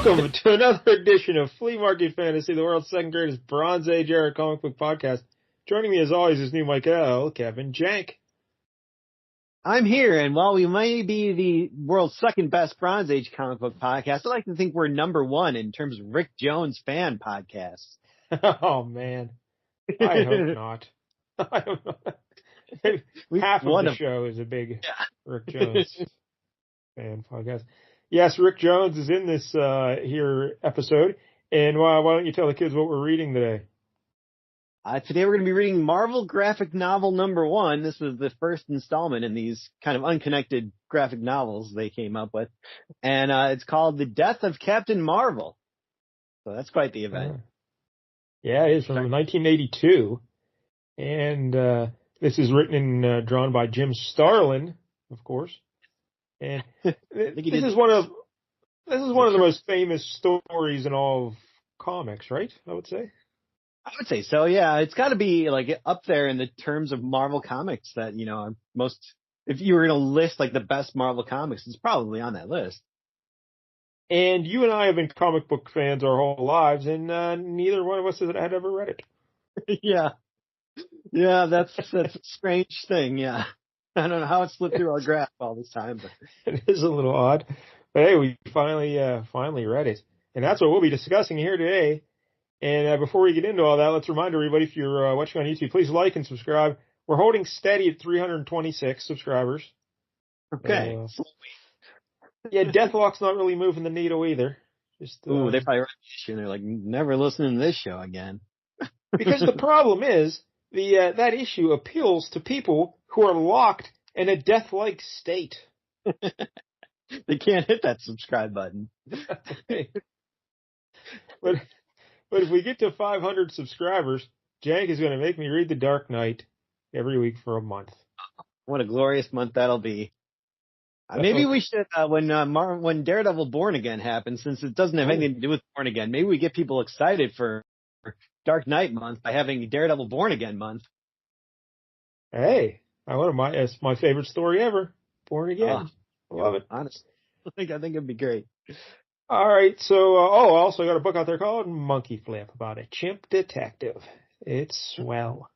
Welcome to another edition of Flea Market Fantasy, the world's second greatest Bronze Age era comic book podcast. Joining me as always is new Michael, Kevin Jank. I'm here, and while we may be the world's second best Bronze Age comic book podcast, I like to think we're number one in terms of Rick Jones fan podcasts. Oh, man. I hope not. Half of the show is a big Rick Jones fan podcast. Yes, Rick Jones is in this here episode. And why don't you tell the kids what we're reading today? Today we're going to be reading Mar-Vell graphic novel number 1. This is the first installment in these kind of unconnected graphic novels they came up with. And it's called The Death of Captain Mar-Vell. So that's quite the event. Yeah, it is from 1982. And this is written and drawn by Jim Starlin, of course. And this is one of the most famous stories in all of comics, right? I would say so. Yeah, it's got to be like up there in the terms of Marvel comics that are most. If you were going to list like the best Marvel comics, it's probably on that list. And you and I have been comic book fans our whole lives, and neither one of us had ever read it. Yeah, that's a strange thing. Yeah. I don't know how it slipped through our grasp all this time, but it is a little odd. But hey, we finally read it, and that's what we'll be discussing here today. And before we get into all that, let's remind everybody, if you're watching on YouTube, please like and subscribe. We're holding steady at 326 subscribers. Okay. Yeah, Deathlock's not really moving the needle either. They probably read this issue and they're like, never listening to this show again. Because the problem is, that issue appeals to people who are locked in a death-like state. They can't hit that subscribe button. But if we get to 500 subscribers, Jank is going to make me read The Dark Knight every week for a month. What a glorious month that'll be. Maybe we should, when Daredevil Born Again happens, since it doesn't have anything to do with Born Again, maybe we get people excited for Dark Knight month by having Daredevil Born Again month. Hey, it's my favorite story ever. Born Again. I love it. Honestly, I think it'd be great. All right, so I also got a book out there called Monkey Flip about a chimp detective. It's swell.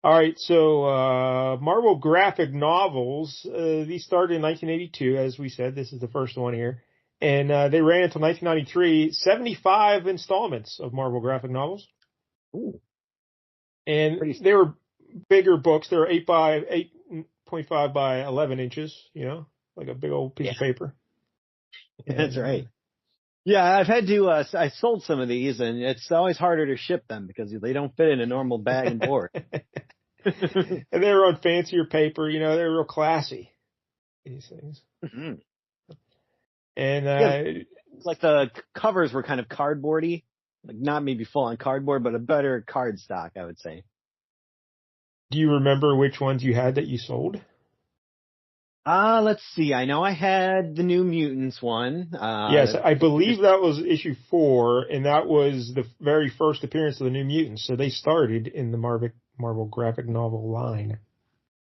All right, so Mar-Vell graphic novels, these started in 1982, as we said. This is the first one here. And they ran until 1993, 75 installments of Mar-Vell graphic novels. Ooh. And they were bigger books. They were 8.5 by 11 inches, like a big old piece of paper. That's right. Yeah, I've had to, I sold some of these, and it's always harder to ship them because they don't fit in a normal bag and board. And they were on fancier paper, they were real classy, these things. Mm-hmm. And like the covers were kind of cardboardy, like not maybe full on cardboard, but a better cardstock, I would say. Do you remember which ones you had that you sold? Let's see. I know I had the New Mutants one. Yes, I believe that was issue 4, and that was the very first appearance of the New Mutants. So they started in the Mar-Vell graphic novel line.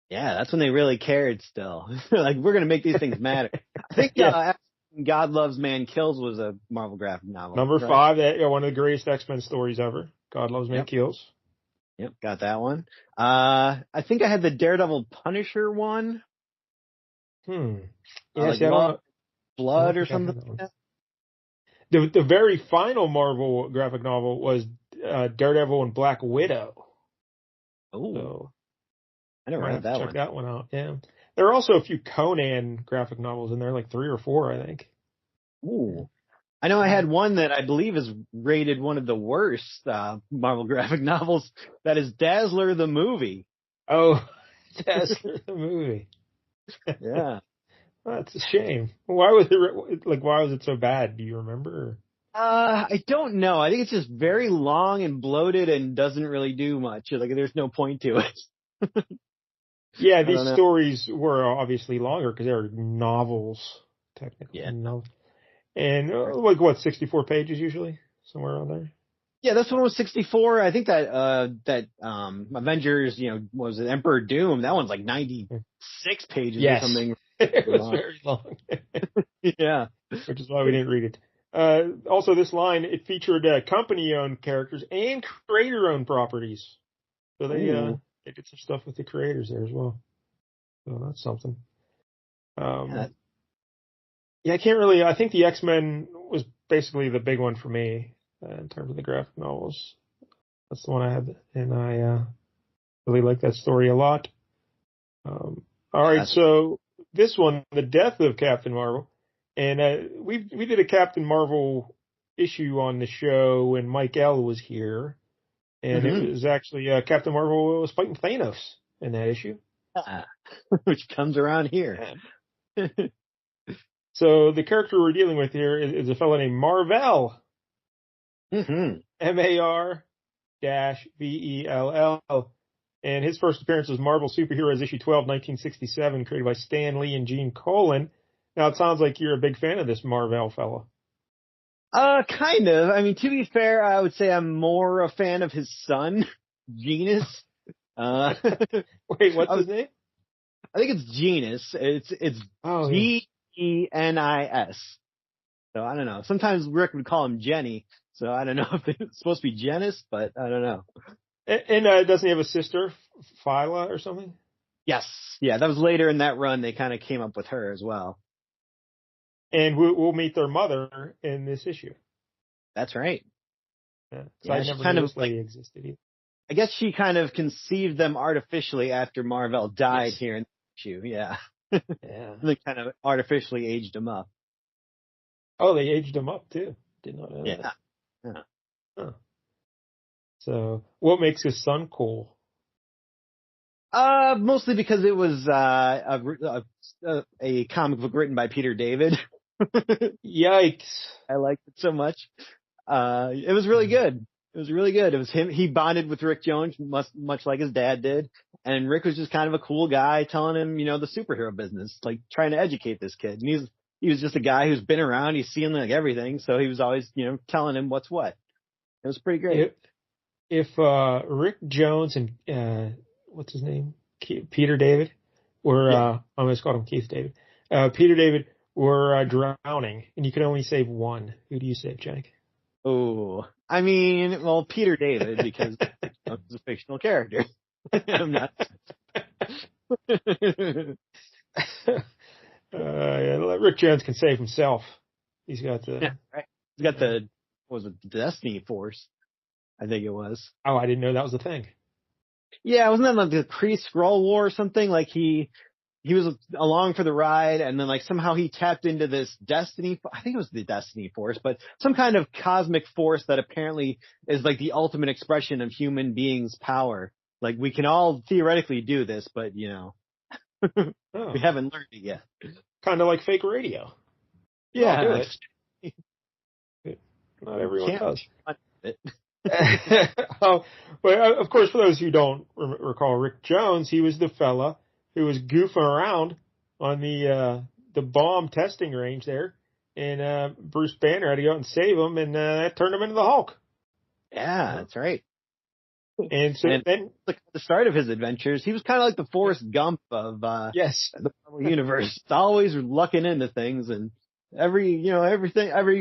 Yeah, that's when they really cared still. Like, we're going to make these things matter. I think God Loves, Man Kills was a Mar-Vell graphic novel. Number 5, one of the greatest X-Men stories ever. God Loves, Man Kills. Yep, got that one. I think I had the Daredevil Punisher one. Yes, Blood or something like that. The very final Mar-Vell graphic novel was Daredevil and Black Widow. Oh, so, I never read that one. Check that one out. Yeah, there are also a few Conan graphic novels in there, like 3 or 4, I think. Ooh, I know I had one that I believe is rated one of the worst Marvel graphic novels. That is Dazzler the movie. Oh, Dazzler the movie. Yeah. That's a shame. Why was it so bad? Do you remember? I don't know. I think it's just very long and bloated and doesn't really do much. Like, there's no point to it. Yeah, these stories were obviously longer because they're novels, technically. Yeah. And 64 pages usually? Somewhere around there? Yeah, this one was 64. I think that Avengers, what was it, Emperor Doom? That one's like 96 pages or something. It was very long. Yeah. Which is why we didn't read it. Also, this line, it featured company-owned characters and creator-owned properties. So they did some stuff with the creators there as well. So that's something. Yeah, I think the X-Men was basically the big one for me in terms of the graphic novels. That's the one I had, and I really like that story a lot. All right, so this one, The Death of Captain Marvel. And we did a Captain Marvel issue on the show when Mike L was here, and it was actually Captain Marvel was fighting Thanos in that issue, which comes around here. So the character we're dealing with here is a fellow named Mar-Vell, Mar-Vell, and his first appearance was Marvel Superheroes issue 12, 1967, created by Stan Lee and Gene Colan. Now, it sounds like you're a big fan of this Mar-Vell fellow. Kind of. I mean, to be fair, I would say I'm more a fan of his son, Genus. Wait, what's his name? I think it's Genus. It's Genis. So I don't know. Sometimes Rick would call him Jenny. So I don't know if it's supposed to be Genus, but I don't know. And doesn't he have a sister, Phyla or something? Yes. Yeah, that was later in that run. They kind of came up with her as well. And we'll meet their mother in this issue. That's right. Yeah, so I never knew this lady existed either. I guess she kind of conceived them artificially after Mar-Vell died here in the issue. Yeah. Yeah. They kind of artificially aged him up. Oh, they aged him up too. Did not know that. Yeah. Huh. So, what makes his son cool? Mostly because it was a comic book written by Peter David. Yikes! I liked it so much. It was really good. It was really good. It was him. He bonded with Rick Jones much like his dad did, and Rick was just kind of a cool guy telling him, the superhero business, like trying to educate this kid. And he was just a guy who's been around. He's seen like everything, so he was always telling him what's what. It was pretty great. If Rick Jones and what's his name, Peter David, were I almost called him Keith David. Peter David were drowning, and you could only save one. Who do you save, Jack? Oh, I mean, well, Peter David, because he's a fictional character. I'm not. Rick Jones can save himself. He's got the. Right. He's got the Destiny Force, I think it was. Oh, I didn't know that was a thing. Yeah, wasn't that like the pre-Skrull War or something? Like he was along for the ride, and then like somehow he tapped into this Destiny. I think it was the Destiny Force, but some kind of cosmic force that apparently is like the ultimate expression of human beings' power. Like we can all theoretically do this, but we haven't learned it yet. Kind of like fake radio. Yeah. Not everyone does. But of course, for those who don't recall Rick Jones, he was the fella who was goofing around on the bomb testing range there, and Bruce Banner had to go out and save him, and that turned him into the Hulk. Yeah, that's right. And so then, the start of his adventures, he was kind of like the Forrest Gump of the Marvel universe, always lucking into things, and every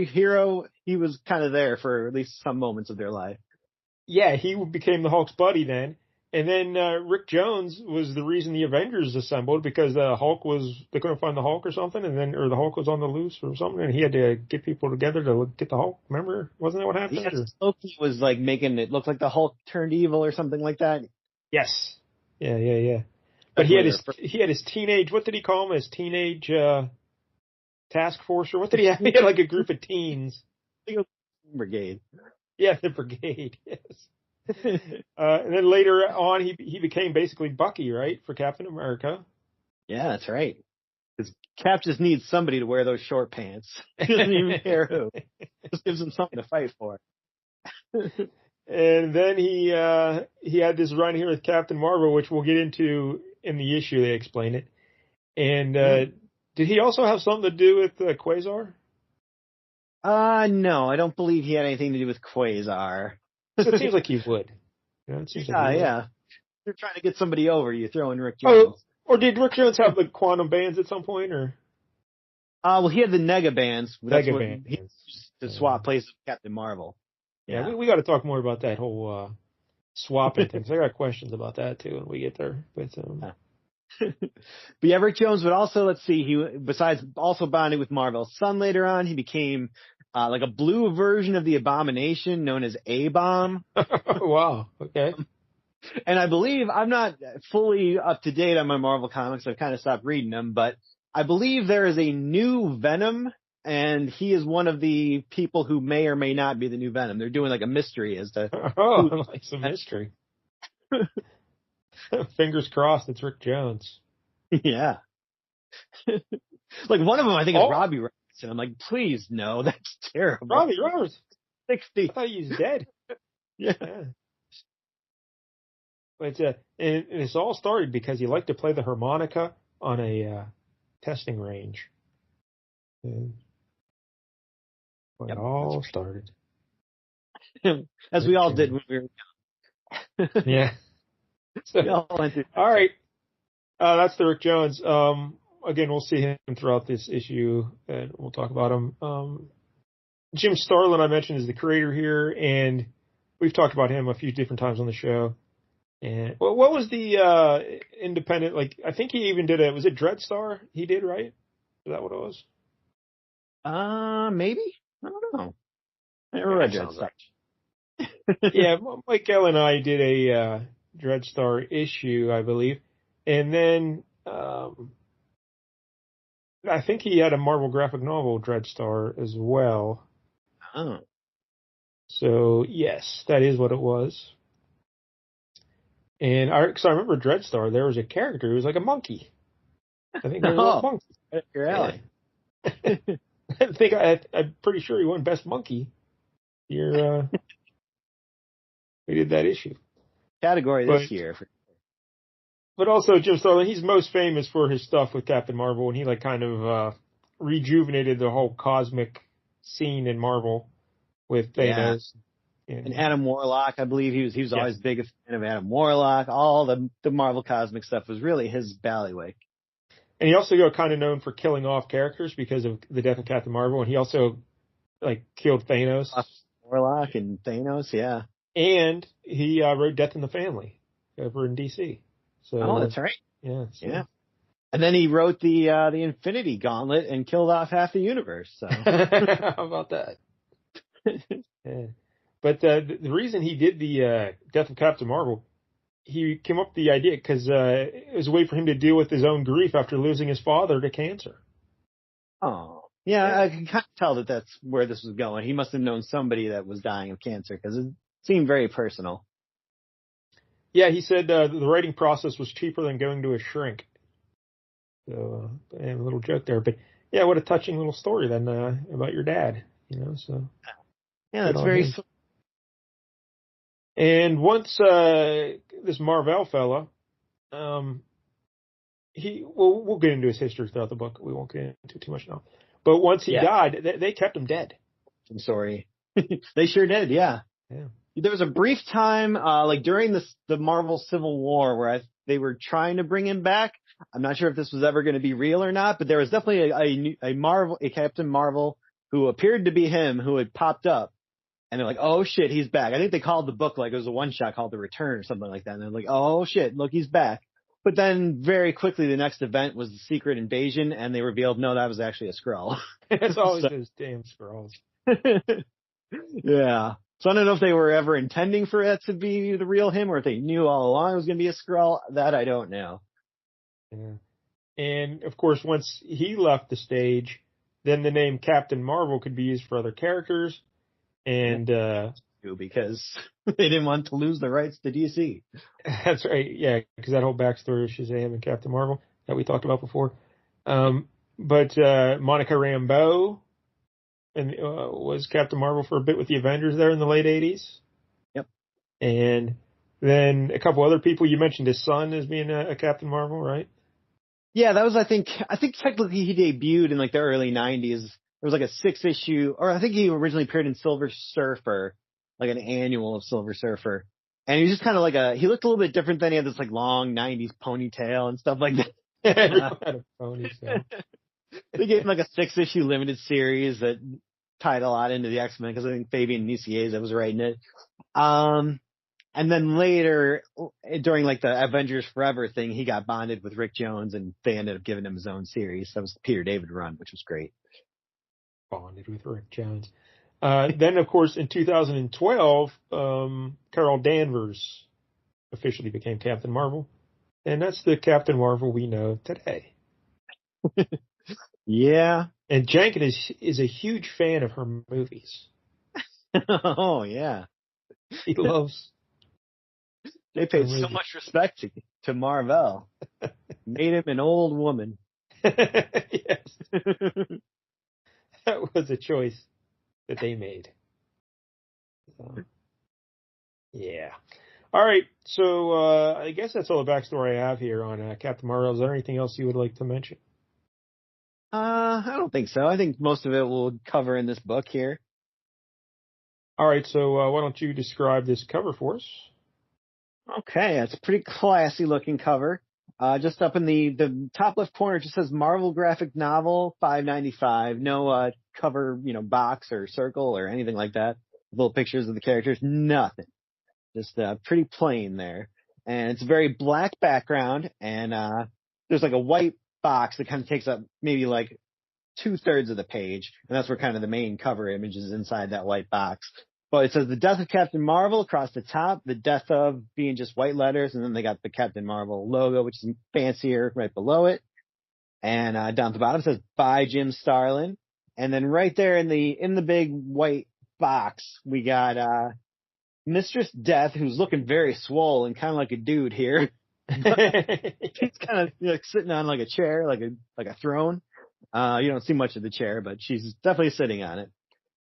hero, he was kind of there for at least some moments of their life. Yeah, he became the Hulk's buddy then. And then Rick Jones was the reason the Avengers assembled, because they couldn't find the Hulk or something, or the Hulk was on the loose or something, and he had to get people together to get the Hulk. Remember? Wasn't that what happened? Yes, Loki was like making it look like the Hulk turned evil or something like that. Yes. Yeah. But he had his teenage, what did he call him? His teenage task force, or what did he have? He had like a group of teens. I think it was the Brigade. Yeah, the Brigade, yes. And then later on, he became basically Bucky, right, for Captain America. Yeah, that's right. Because Cap just needs somebody to wear those short pants. He doesn't even care who. Just gives him something to fight for. And then he had this run here with Captain Marvel, which we'll get into in the issue. They explain it. And did he also have something to do with Quasar? No, I don't believe he had anything to do with Quasar. So it seems like he would. Yeah. They're trying to get somebody over. You throw in Rick Jones. Oh, or did Rick Jones have the quantum bands at some point, or? Well, he had the nega bands. Nega bands. to swap places with Captain Marvel. Yeah, we got to talk more about that whole swapping thing. So I got questions about that too when we get there. But but Rick Jones would also, let's see, he besides also bonding with Mar-Vell's son later on, he became like a blue version of the Abomination known as A-Bomb. Wow. Okay. And I believe, I'm not fully up to date on my Marvel comics. I've kind of stopped reading them, but I believe there is a new Venom, and he is one of the people who may or may not be the new Venom. They're doing like a mystery as to I like some mystery. Fingers crossed it's Rick Jones. Yeah. Like one of them I think is Robbie Robertson. I'm like, please no, that's terrible. Robbie Robertson. 60. I thought he was dead. Yeah. But and it's all started because he liked to play the harmonica on a testing range. And it all started. As we all did when we were young. Yeah. So, all right. That's the Rick Jones. Again, we'll see him throughout this issue, and we'll talk about him. Jim Starlin, I mentioned, is the creator here, and we've talked about him a few different times on the show. And what was the independent? Like, I think he even did was it Dreadstar? He did, right? Is that what it was? Maybe. I don't know. I never read Dreadstar. Yeah, Mike L and I did a Dreadstar issue, I believe, and then I think he had a Marvel graphic novel Dreadstar as well. Oh. So yes, that is what it was. And I remember Dreadstar, there was a character who was like a monkey. I think there was a monkey. Your alley. I'm pretty sure he won Best Monkey. We did that issue. Category this year. But also Jim Starlin, he's most famous for his stuff with Captain Marvel, and he like kind of rejuvenated the whole cosmic scene in Marvel with Thanos. And Adam Warlock, I believe he was always big a fan of Adam Warlock. All the Marvel cosmic stuff was really his bailiwick. And he also got kind of known for killing off characters because of the death of Captain Marvel, and he also like killed Thanos. Warlock and Thanos, yeah. And he wrote Death in the Family over in DC. So, that's right. Yeah. Yeah. And then he wrote the Infinity Gauntlet and killed off half the universe. So how about that? Yeah. But the reason he did the Death of Captain Marvel, he came up with the idea because it was a way for him to deal with his own grief after losing his father to cancer. Oh, yeah. I can kind of tell that that's where this was going. He must have known somebody that was dying of cancer because it seemed very personal. Yeah, he said the writing process was cheaper than going to a shrink. So, and a little joke there, but yeah, what a touching little story then about your dad, So yeah, that's very sweet. And once this Mar-Vell fella, we'll get into his history throughout the book. We won't get into too much now. But once he died, they kept him dead. I'm sorry. They sure did, yeah. There was a brief time, like during the Marvel Civil War, where they were trying to bring him back. I'm not sure if this was ever going to be real or not, but there was definitely a Captain Marvel who appeared to be him who had popped up. And they're like, oh shit, he's back. I think they called the book like it was a one-shot called The Return or something like that. And they're like, oh shit, look, he's back. But then very quickly the next event was the Secret Invasion, and they revealed, no, that was actually a Skrull. It's always those damn Skrulls. Yeah. So I don't know if they were ever intending for it to be the real him or if they knew all along it was going to be a Skrull. That I don't know. Yeah. And of course, once he left the stage, then the name Captain Marvel could be used for other characters. And because they didn't want to lose the rights to DC. That's right, yeah, because that whole backstory of Shazam and Captain Marvel that we talked about before. But Monica Rambeau was Captain Marvel for a bit with the Avengers there in the late 80s. Yep. And then a couple other people. You mentioned his son as being a Captain Marvel, right? Yeah, that was, I think technically he debuted in like the early 90s. There was like a 6-issue, or I think he originally appeared in Silver Surfer, like an annual of Silver Surfer. And he was just kind of like he looked a little bit different then. He had this like long 90s ponytail and stuff like that. Everyone had a ponytail. They gave him like a 6-issue limited series that tied a lot into the X-Men because I think Fabian Nicieza was writing it. And then later, during like the Avengers Forever thing, he got bonded with Rick Jones, and they ended up giving him his own series. That was the Peter David run, which was great. Bonded with Rick Jones. Then, of course, in 2012, Carol Danvers officially became Captain Marvel. And that's the Captain Marvel we know today. Yeah. And Jenkins is a huge fan of her movies. Oh, yeah. He loves. They paid so much respect to Mar-Vell. Made him an old woman. Yes. That was a choice that they made. So, yeah. All right. So I guess that's all the backstory I have here on Captain Marvel. Is there anything else you would like to mention? I don't think so. I think most of it we'll cover in this book here. All right. So why don't you describe this cover for us? Okay, it's a pretty classy looking cover. Just up in the top left corner, it just says Marvel graphic novel, $5.95. No cover, box or circle or anything like that. Little pictures of the characters, nothing. Just pretty plain there. And it's a very black background, and there's like a white box that kind of takes up maybe like 2/3 of the page, and that's where kind of the main cover image is inside that white box. But it says the death of Captain Marvel across the top, the death of being just white letters, and then they got the Captain Marvel logo, which is fancier right below it. And down at the bottom it says by Jim Starlin. And then right there in the big white box, we got Mistress Death, who's looking very swole and kind of like a dude here. She's kind of sitting on like a chair, like a throne. You don't see much of the chair, but she's definitely sitting on it.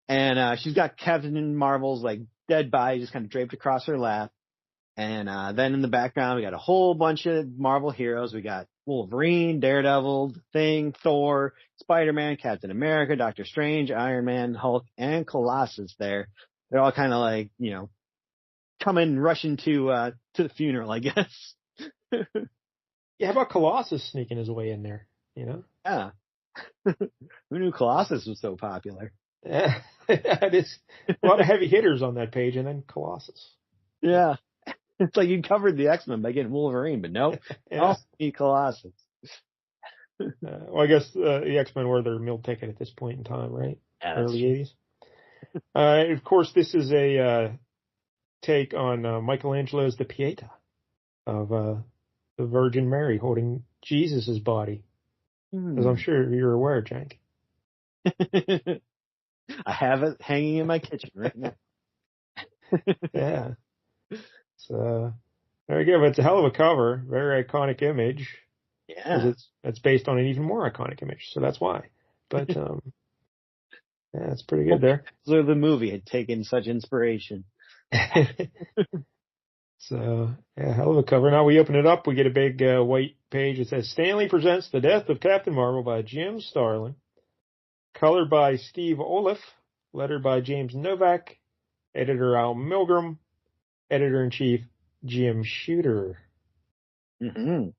And she's got Captain Marvel's like dead body just kind of draped across her lap. And then in the background, we got a whole bunch of Marvel heroes. We got Wolverine, Daredevil, Thing, Thor, Spider-Man, Captain America, Doctor Strange, Iron Man, Hulk, and Colossus there. They're all kind of like, coming rushing to the funeral, I guess. Yeah, how about Colossus sneaking his way in there, Yeah. Who knew Colossus was so popular? Yeah, it is a lot of heavy hitters on that page, and then Colossus. Yeah. It's like you covered the X-Men by getting Wolverine, but nope. Yeah. Also need Colossus. Well, I guess the X-Men were their meal ticket at this point in time, right? Yeah, early 80s. Of course, this is a take on Michelangelo's The Pietà of the Virgin Mary holding Jesus' body. As I'm sure you're aware, Jank. I have it hanging in my kitchen right now. Yeah. So there you go. But it's a hell of a cover. Very iconic image. Yeah. It's based on an even more iconic image. So that's why. But yeah, it's pretty good there. So the movie had taken such inspiration. So yeah, hell of a cover. Now we open it up. We get a big white page. It says Stanley presents The Death of Captain Marvel by Jim Starlin. Colored by Steve Oliff. Lettered by James Novak. Editor Al Milgrom. Editor-in-Chief Jim Shooter. Mm-hmm.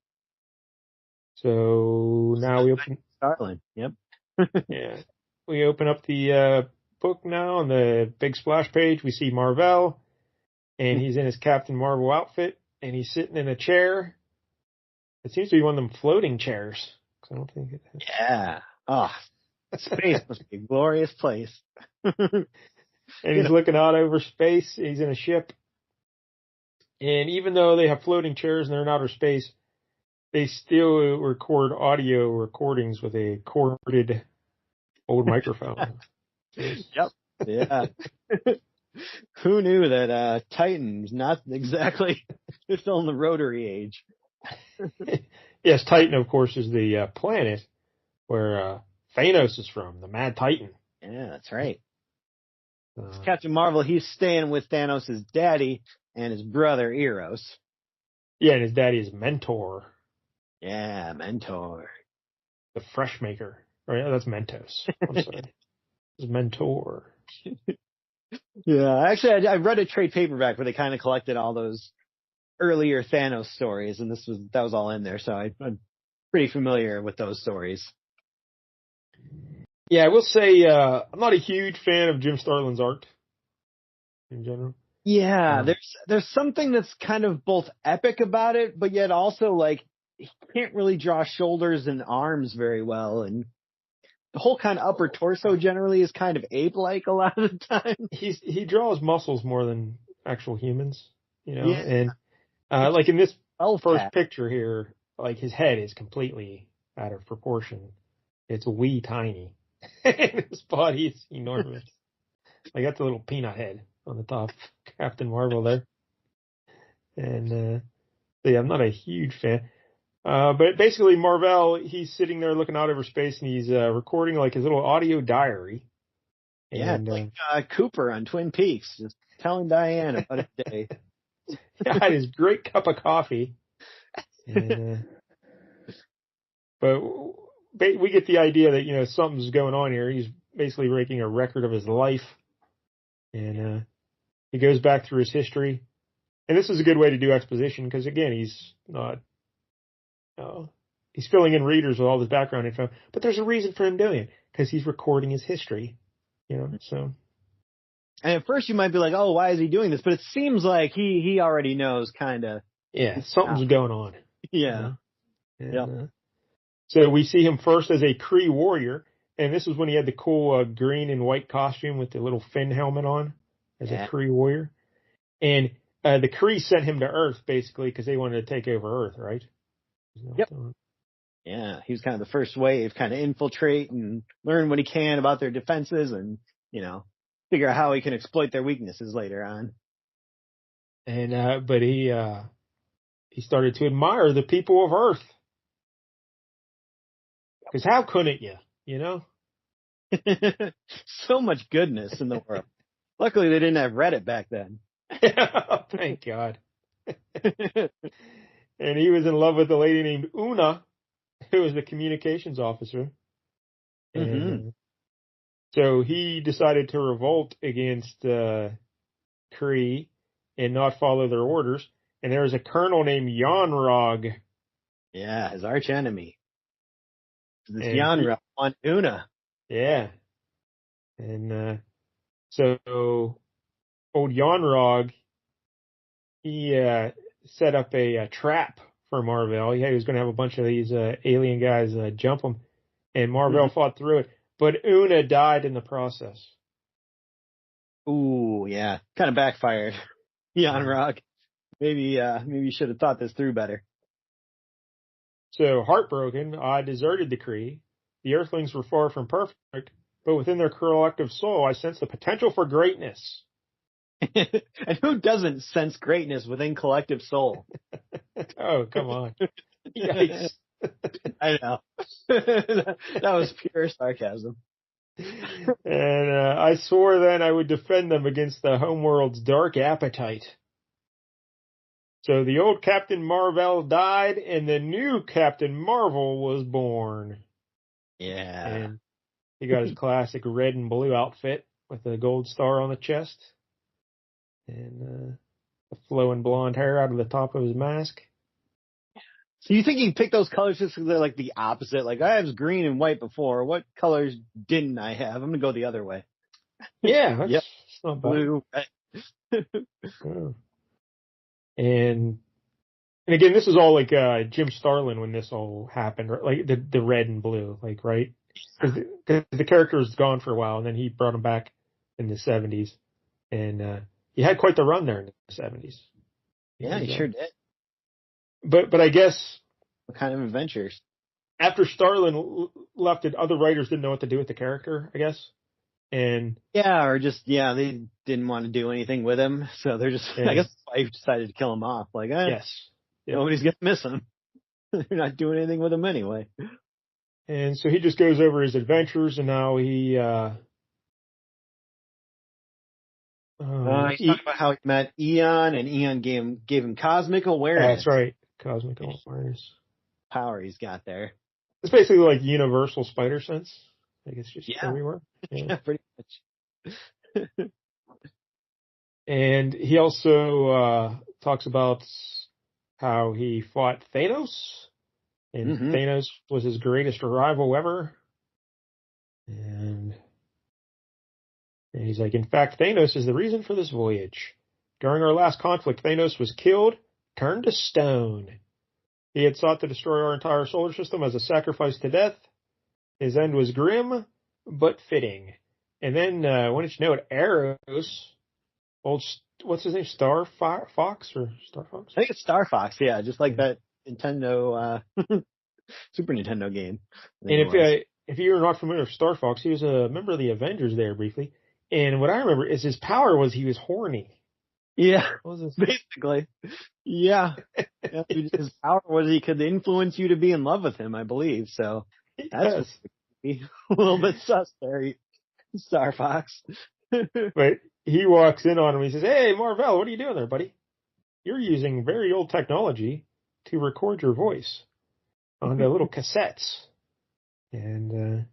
So now we open Starlin. Yep. Yeah. We open up the book now on the big splash page. We see Mar-Vell, and he's in his Captain Marvel outfit, and he's sitting in a chair. It seems to be one of them floating chairs. I don't think it is. Yeah. Oh, space must be a glorious place. And he's looking out over space. He's in a ship. And even though they have floating chairs and they're in outer space, they still record audio recordings with a corded old microphone. Yep. Yeah. Who knew that Titan's not exactly still in the rotary age? Yes, Titan, of course, is the planet where Thanos is from, the Mad Titan. Yeah, that's right. Captain Marvel, he's staying with Thanos' daddy and his brother Eros. Yeah, and his daddy is Mentor. Yeah, Mentor. The Fresh Maker. Right, that's Mentos. I'm sorry. It's Mentor. Yeah, actually, I read a trade paperback where they kind of collected all those earlier Thanos stories, and that was all in there. So I'm pretty familiar with those stories. Yeah, I will say I'm not a huge fan of Jim Starlin's art in general. Yeah, there's something that's kind of both epic about it, but yet also like he can't really draw shoulders and arms very well, and the whole kind of upper torso generally is kind of ape-like a lot of the time. He draws muscles more than actual humans, Yeah, and like in this well first pat. picture here, like his head is completely out of proportion. It's wee tiny. And his body is enormous. Like that's a little peanut head on the top of Captain Marvel there. And yeah, I'm not a huge fan. But basically Mar-Vell, he's sitting there looking out over space and he's recording like his little audio diary. Yeah, And it's like Cooper on Twin Peaks, just telling Diane about his day. had his great cup of coffee. And but we get the idea that something's going on here. He's basically making a record of his life, and he goes back through his history. And this is a good way to do exposition because again, he's not. He's filling in readers with all this background info, but there's a reason for him doing it because he's recording his history. So. And at first you might be like, oh, why is he doing this? But it seems like he already knows kind of. Yeah, something's going on. Yeah. And, Yeah. So we see him first as a Kree warrior, and this is when he had the cool green and white costume with the little fin helmet on as a Kree warrior. And the Kree sent him to Earth basically because they wanted to take over Earth, right? Yep. Yeah, he was kind of the first wave, kind of infiltrate and learn what he can about their defenses and, figure out how he can exploit their weaknesses later on. And but he started to admire the people of Earth. Because how couldn't you, So much goodness in the world. Luckily, they didn't have Reddit back then. Thank God. And he was in love with a lady named Una, who was the communications officer. And so he decided to revolt against Kree and not follow their orders. And there was a colonel named Yonrog. Yeah, his arch enemy. This Yonrog on Una. Yeah. And so old Yonrog, he set up a trap for Mar-Vell. He was going to have a bunch of these alien guys jump him, and Mar-Vell fought through it. But Una died in the process. Ooh, yeah. Kind of backfired. Yonrog. Maybe you should have thought this through better. So, heartbroken, I deserted the Kree. The Earthlings were far from perfect, but within their collective soul, I sensed the potential for greatness. And who doesn't sense greatness within collective soul? Oh, come on. Yikes. I know. That was pure sarcasm. And I swore then I would defend them against the homeworld's dark appetite. So the old Captain Mar-Vell died, and the new Captain Marvel was born. Yeah. And he got his classic red and blue outfit with a gold star on the chest. And the flowing blonde hair out of the top of his mask. So you think he picked those colors just because they're like the opposite? Like, I was green and white before. What colors didn't I have? I'm going to go the other way. Yeah, that's not bad. Blue, red. Oh. And again, this is all like Jim Starlin when this all happened, right? Like the red and blue, like, right? Because the character was gone for a while, and then he brought him back in the 70s. And he had quite the run there in the 70s. Yeah, he sure did. But I guess... What kind of adventures? After Starlin left, other writers didn't know what to do with the character, I guess. And yeah, or just, they didn't want to do anything with him. So they're just, I guess the wife decided to kill him off. Like, nobody's going to miss him. They're not doing anything with him anyway. And so he just goes over his adventures, and now he... he's talking about how he met Eon, and Eon gave him cosmic awareness. That's right. Cosmic awareness. Power he's got there. It's basically like universal spider sense. Like it's just everywhere. Yeah, pretty much. And he also talks about how he fought Thanos, and Thanos was his greatest rival ever. And he's like, in fact, Thanos is the reason for this voyage. During our last conflict, Thanos was killed, turned to stone. He had sought to destroy our entire solar system as a sacrifice to death. His end was grim, but fitting. And then, why don't you know it, Eros, what's his name, Star Fox or Star Fox? I think it's Star Fox, yeah, just like that Nintendo, Super Nintendo game. And if you're not familiar with Star Fox, he was a member of the Avengers there briefly. And what I remember is his power was he was horny. Yeah, basically. Yeah. His power was he could influence you to be in love with him, I believe. So that's a little bit sus there, Star Fox. But he walks in on him. He says, "Hey, Mar-Vell, what are you doing there, buddy? You're using very old technology to record your voice on the little cassettes." And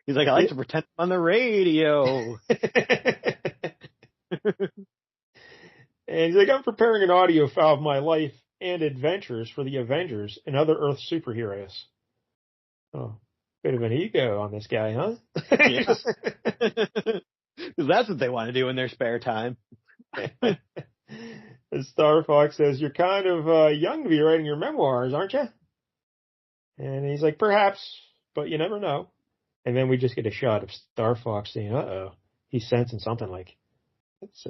he's like, "I like to pretend I'm on the radio." And he's like, "I'm preparing an audio file of my life and adventures for the Avengers and other Earth superheroes." Oh, bit of an ego on this guy, huh? Yeah. Because that's what they want to do in their spare time. Star Fox says, "You're kind of young to be writing your memoirs, aren't you?" And he's like, "Perhaps, but you never know." And then we just get a shot of Star Fox saying, "Uh-oh." He's sensing something like, it's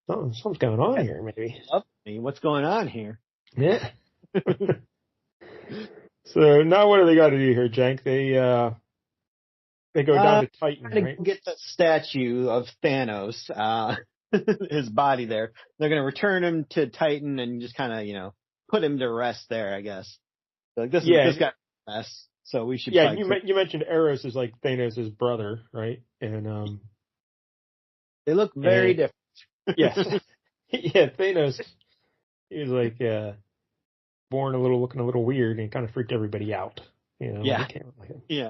something's going on here, maybe. What's going on here? Yeah. So now what do they got to do here, Jank? They go down to Titan, right? Get the statue of Thanos, his body there. They're going to return him to Titan and just kind of, put him to rest there, I guess. So, like, this guy rest, so we should. Yeah, you mentioned Eros is like Thanos' brother, right? And they look very different. Yes. Yeah, Thanos, he was like born looking a little weird and kind of freaked everybody out. Yeah. Yeah.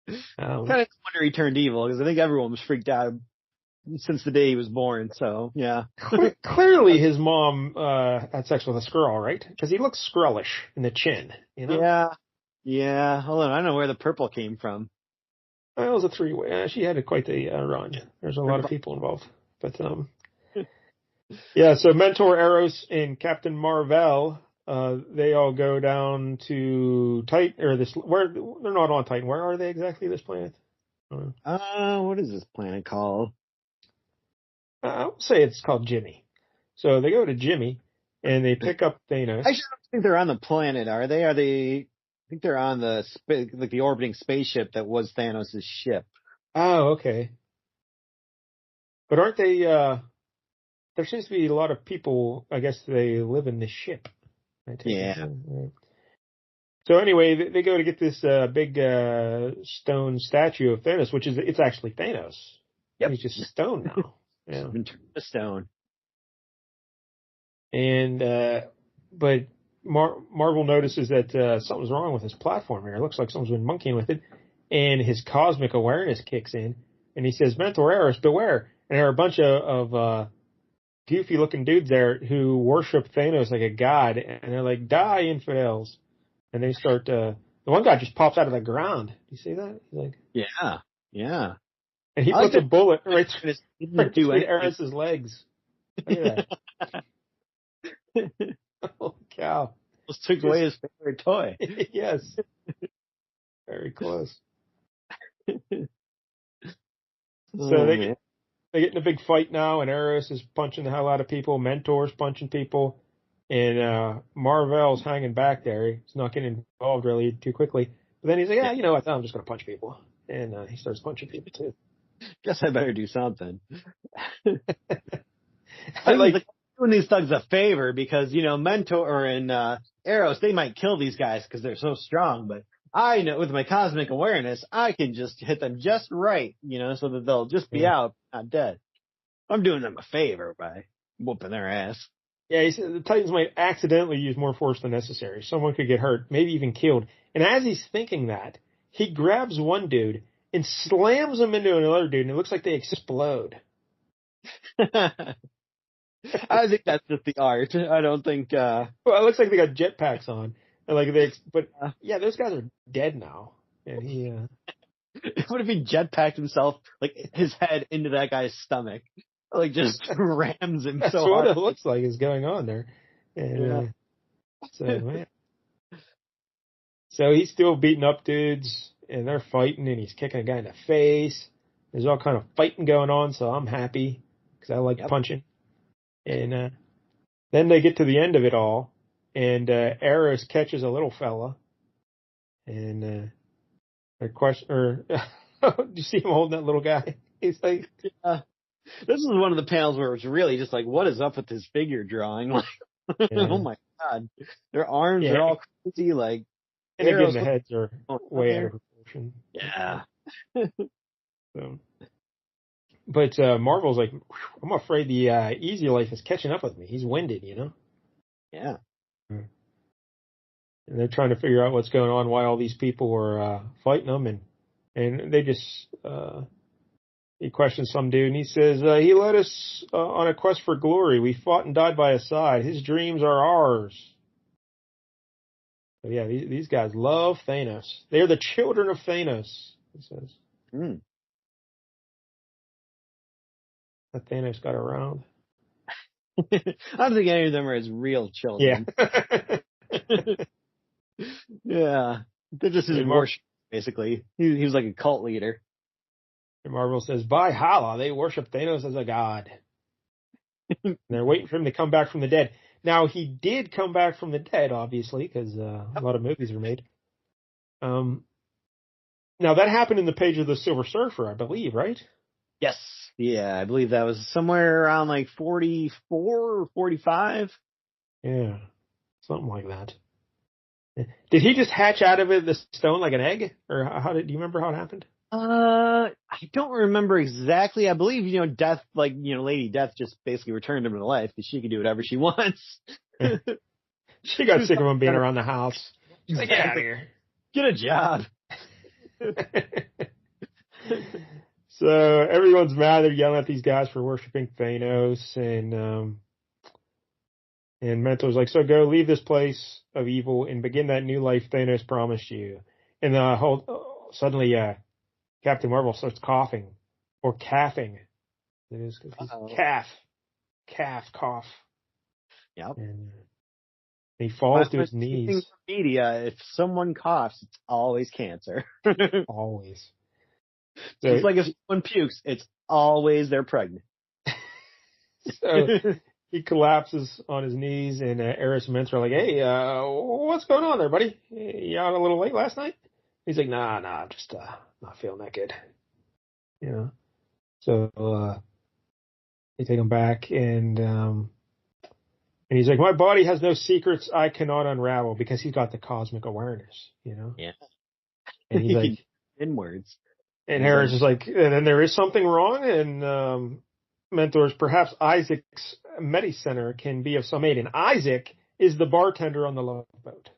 Kind of wonder he turned evil, because I think everyone was freaked out since the day he was born. So yeah, clearly his mom had sex with a Skrull, right? Because he looks Skrullish in the chin. Yeah. Hold on, I don't know where the purple came from. It was a three-way. She had quite the run. There's a lot of people involved, but yeah. So Mentor, Eros, and Captain Mar-Vell, they all go down to Titan, or where they're not on Titan. Where are they exactly? This planet? What is this planet called? I'll say it's called Jimmy. So they go to Jimmy, and they pick up Thanos. I don't think they're on the planet, are they? I think they're on the orbiting spaceship that was Thanos' ship. Oh, okay. But aren't they? There seems to be a lot of people. I guess they live in this ship. Yeah. Right. So anyway, they go to get this big stone statue of Thanos, it's actually Thanos. Yep. He's just stone now. Yeah. Been turned to stone. And but Mar-Vell notices that something's wrong with his platform here. It looks like someone's been monkeying with it, and his cosmic awareness kicks in, and he says, "Mentor, Eros, beware!" And there are a bunch of goofy-looking dudes there who worship Thanos like a god, and they're like, "Die, infidels!" And they start. The one guy just pops out of the ground. Do you see that? He's like, yeah. And he puts a bullet right through Eros' legs. Look at that. Oh, cow. Almost took away his favorite toy. Yes. Very close. So they get in a big fight now, and Eros is punching the hell out of people. Mentor's punching people. And Mar-Vell's hanging back there. He's not getting involved really too quickly. But then he's like, "Yeah, you know what? I'm just going to punch people." And he starts punching people too. Guess I better do something. I like doing these thugs a favor because, Mentor and Eros, they might kill these guys because they're so strong. But I know with my cosmic awareness, I can just hit them just right, so that they'll just be out, not dead. I'm doing them a favor by whooping their ass. Yeah, he said the Titans might accidentally use more force than necessary. Someone could get hurt, maybe even killed. And as he's thinking that, he grabs one dude and slams him into another dude, and it looks like they explode. I think that's just the art. I don't think. Well, it looks like they got jetpacks on, and those guys are dead now. And he. What if he jetpacked himself, like his head into that guy's stomach, like just rams him That's so what hard? it looks like is going on there. And so man, so he's still beating up dudes, and they're fighting, and he's kicking a guy in the face. There's all kind of fighting going on, so I'm happy because I like punching. And then they get to the end of it all, and Eros catches a little fella, and the question, or do you see him holding that little guy? He's like, this is one of the panels where it's really just like, what is up with this figure drawing? Like, oh my god, their arms are all crazy, like. And again, the heads are way out of proportion. Yeah. So, but Mar-Vell's like, I'm afraid the Easy Life is catching up with me. He's winded, you know? Yeah. And they're trying to figure out what's going on, why all these people are fighting them, and they just he questions some dude, and he says, he led us on a quest for glory. We fought and died by his side. His dreams are ours. So yeah, these guys love Thanos. They're the children of Thanos, he says. That Thanos got around. I don't think any of them are his real children. Yeah. Yeah. They're just his worship, basically. He was like a cult leader. And Mar-Vell says, by Hala, they worship Thanos as a god. And they're waiting for him to come back from the dead. Now, he did come back from the dead, obviously, because a lot of movies were made. Now, that happened in the page of the Silver Surfer, I believe, right? Yes. Yeah, I believe that was somewhere around like 44 or 45. Yeah, something like that. Did he just hatch out of it the stone like an egg? Or do you remember how it happened? I don't remember exactly. I believe, Death, Lady Death just basically returned him to life because she can do whatever she wants. She got sick of him being around the house. She's like, get out of here. Get a job. So everyone's mad. They're yelling at these guys for worshiping Thanos, and Mentor's like, so go leave this place of evil and begin that new life Thanos promised you. And suddenly Captain Mar-Vell starts coughing, or coughing. It is cough. Yep. And he falls to his knees. Media, if someone coughs, it's always cancer. Always. So it's like if someone pukes, it's always they're pregnant. So he collapses on his knees, and Eros and Mentor are like, hey, what's going on there, buddy? You out a little late last night? He's like, nah, I'm just not feeling that good. So they take him back, and he's like, my body has no secrets I cannot unravel, because he's got the cosmic awareness, Yeah. And he's like, inwards. And Eros is like, and then there is something wrong, and Mentor's perhaps Isaac's Medi-Center can be of some aid. And Isaac is the bartender on the love boat.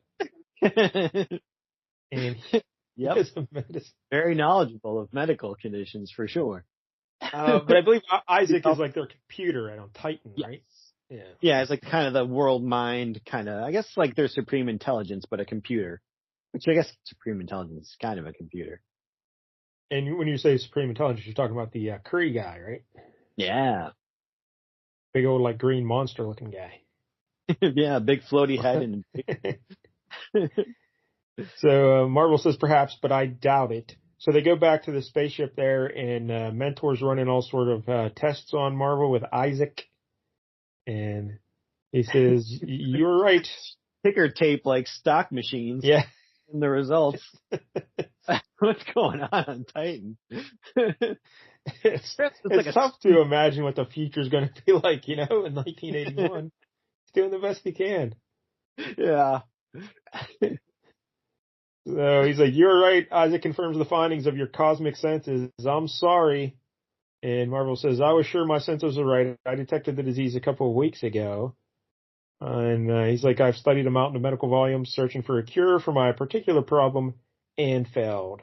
And he is a very knowledgeable of medical conditions for sure. But I believe Isaac is like their computer on Titan, right? Yeah, it's like kind of the world mind, kind of, I guess like their supreme intelligence, but a computer. Which I guess supreme intelligence is kind of a computer. And when you say supreme intelligence, you're talking about the Curry guy, right? Yeah. Big old, like, green monster-looking guy. Yeah, big floaty head. And So Mar-Vell says perhaps, but I doubt it. So they go back to the spaceship there, and Mentor's running all sort of tests on Mar-Vell with Isaac. And he says, you're right. Ticker tape like stock machines. Yeah. And the results. What's going on Titan? It's tough to imagine what the future's going to be like, in 1981. He's doing the best he can. Yeah. So he's like, you're right. Isaac confirms the findings of your cosmic senses. I'm sorry. And Mar-Vell says, I was sure my senses were right. I detected the disease a couple of weeks ago. And he's like, I've studied a mountain of medical volumes searching for a cure for my particular problem and failed.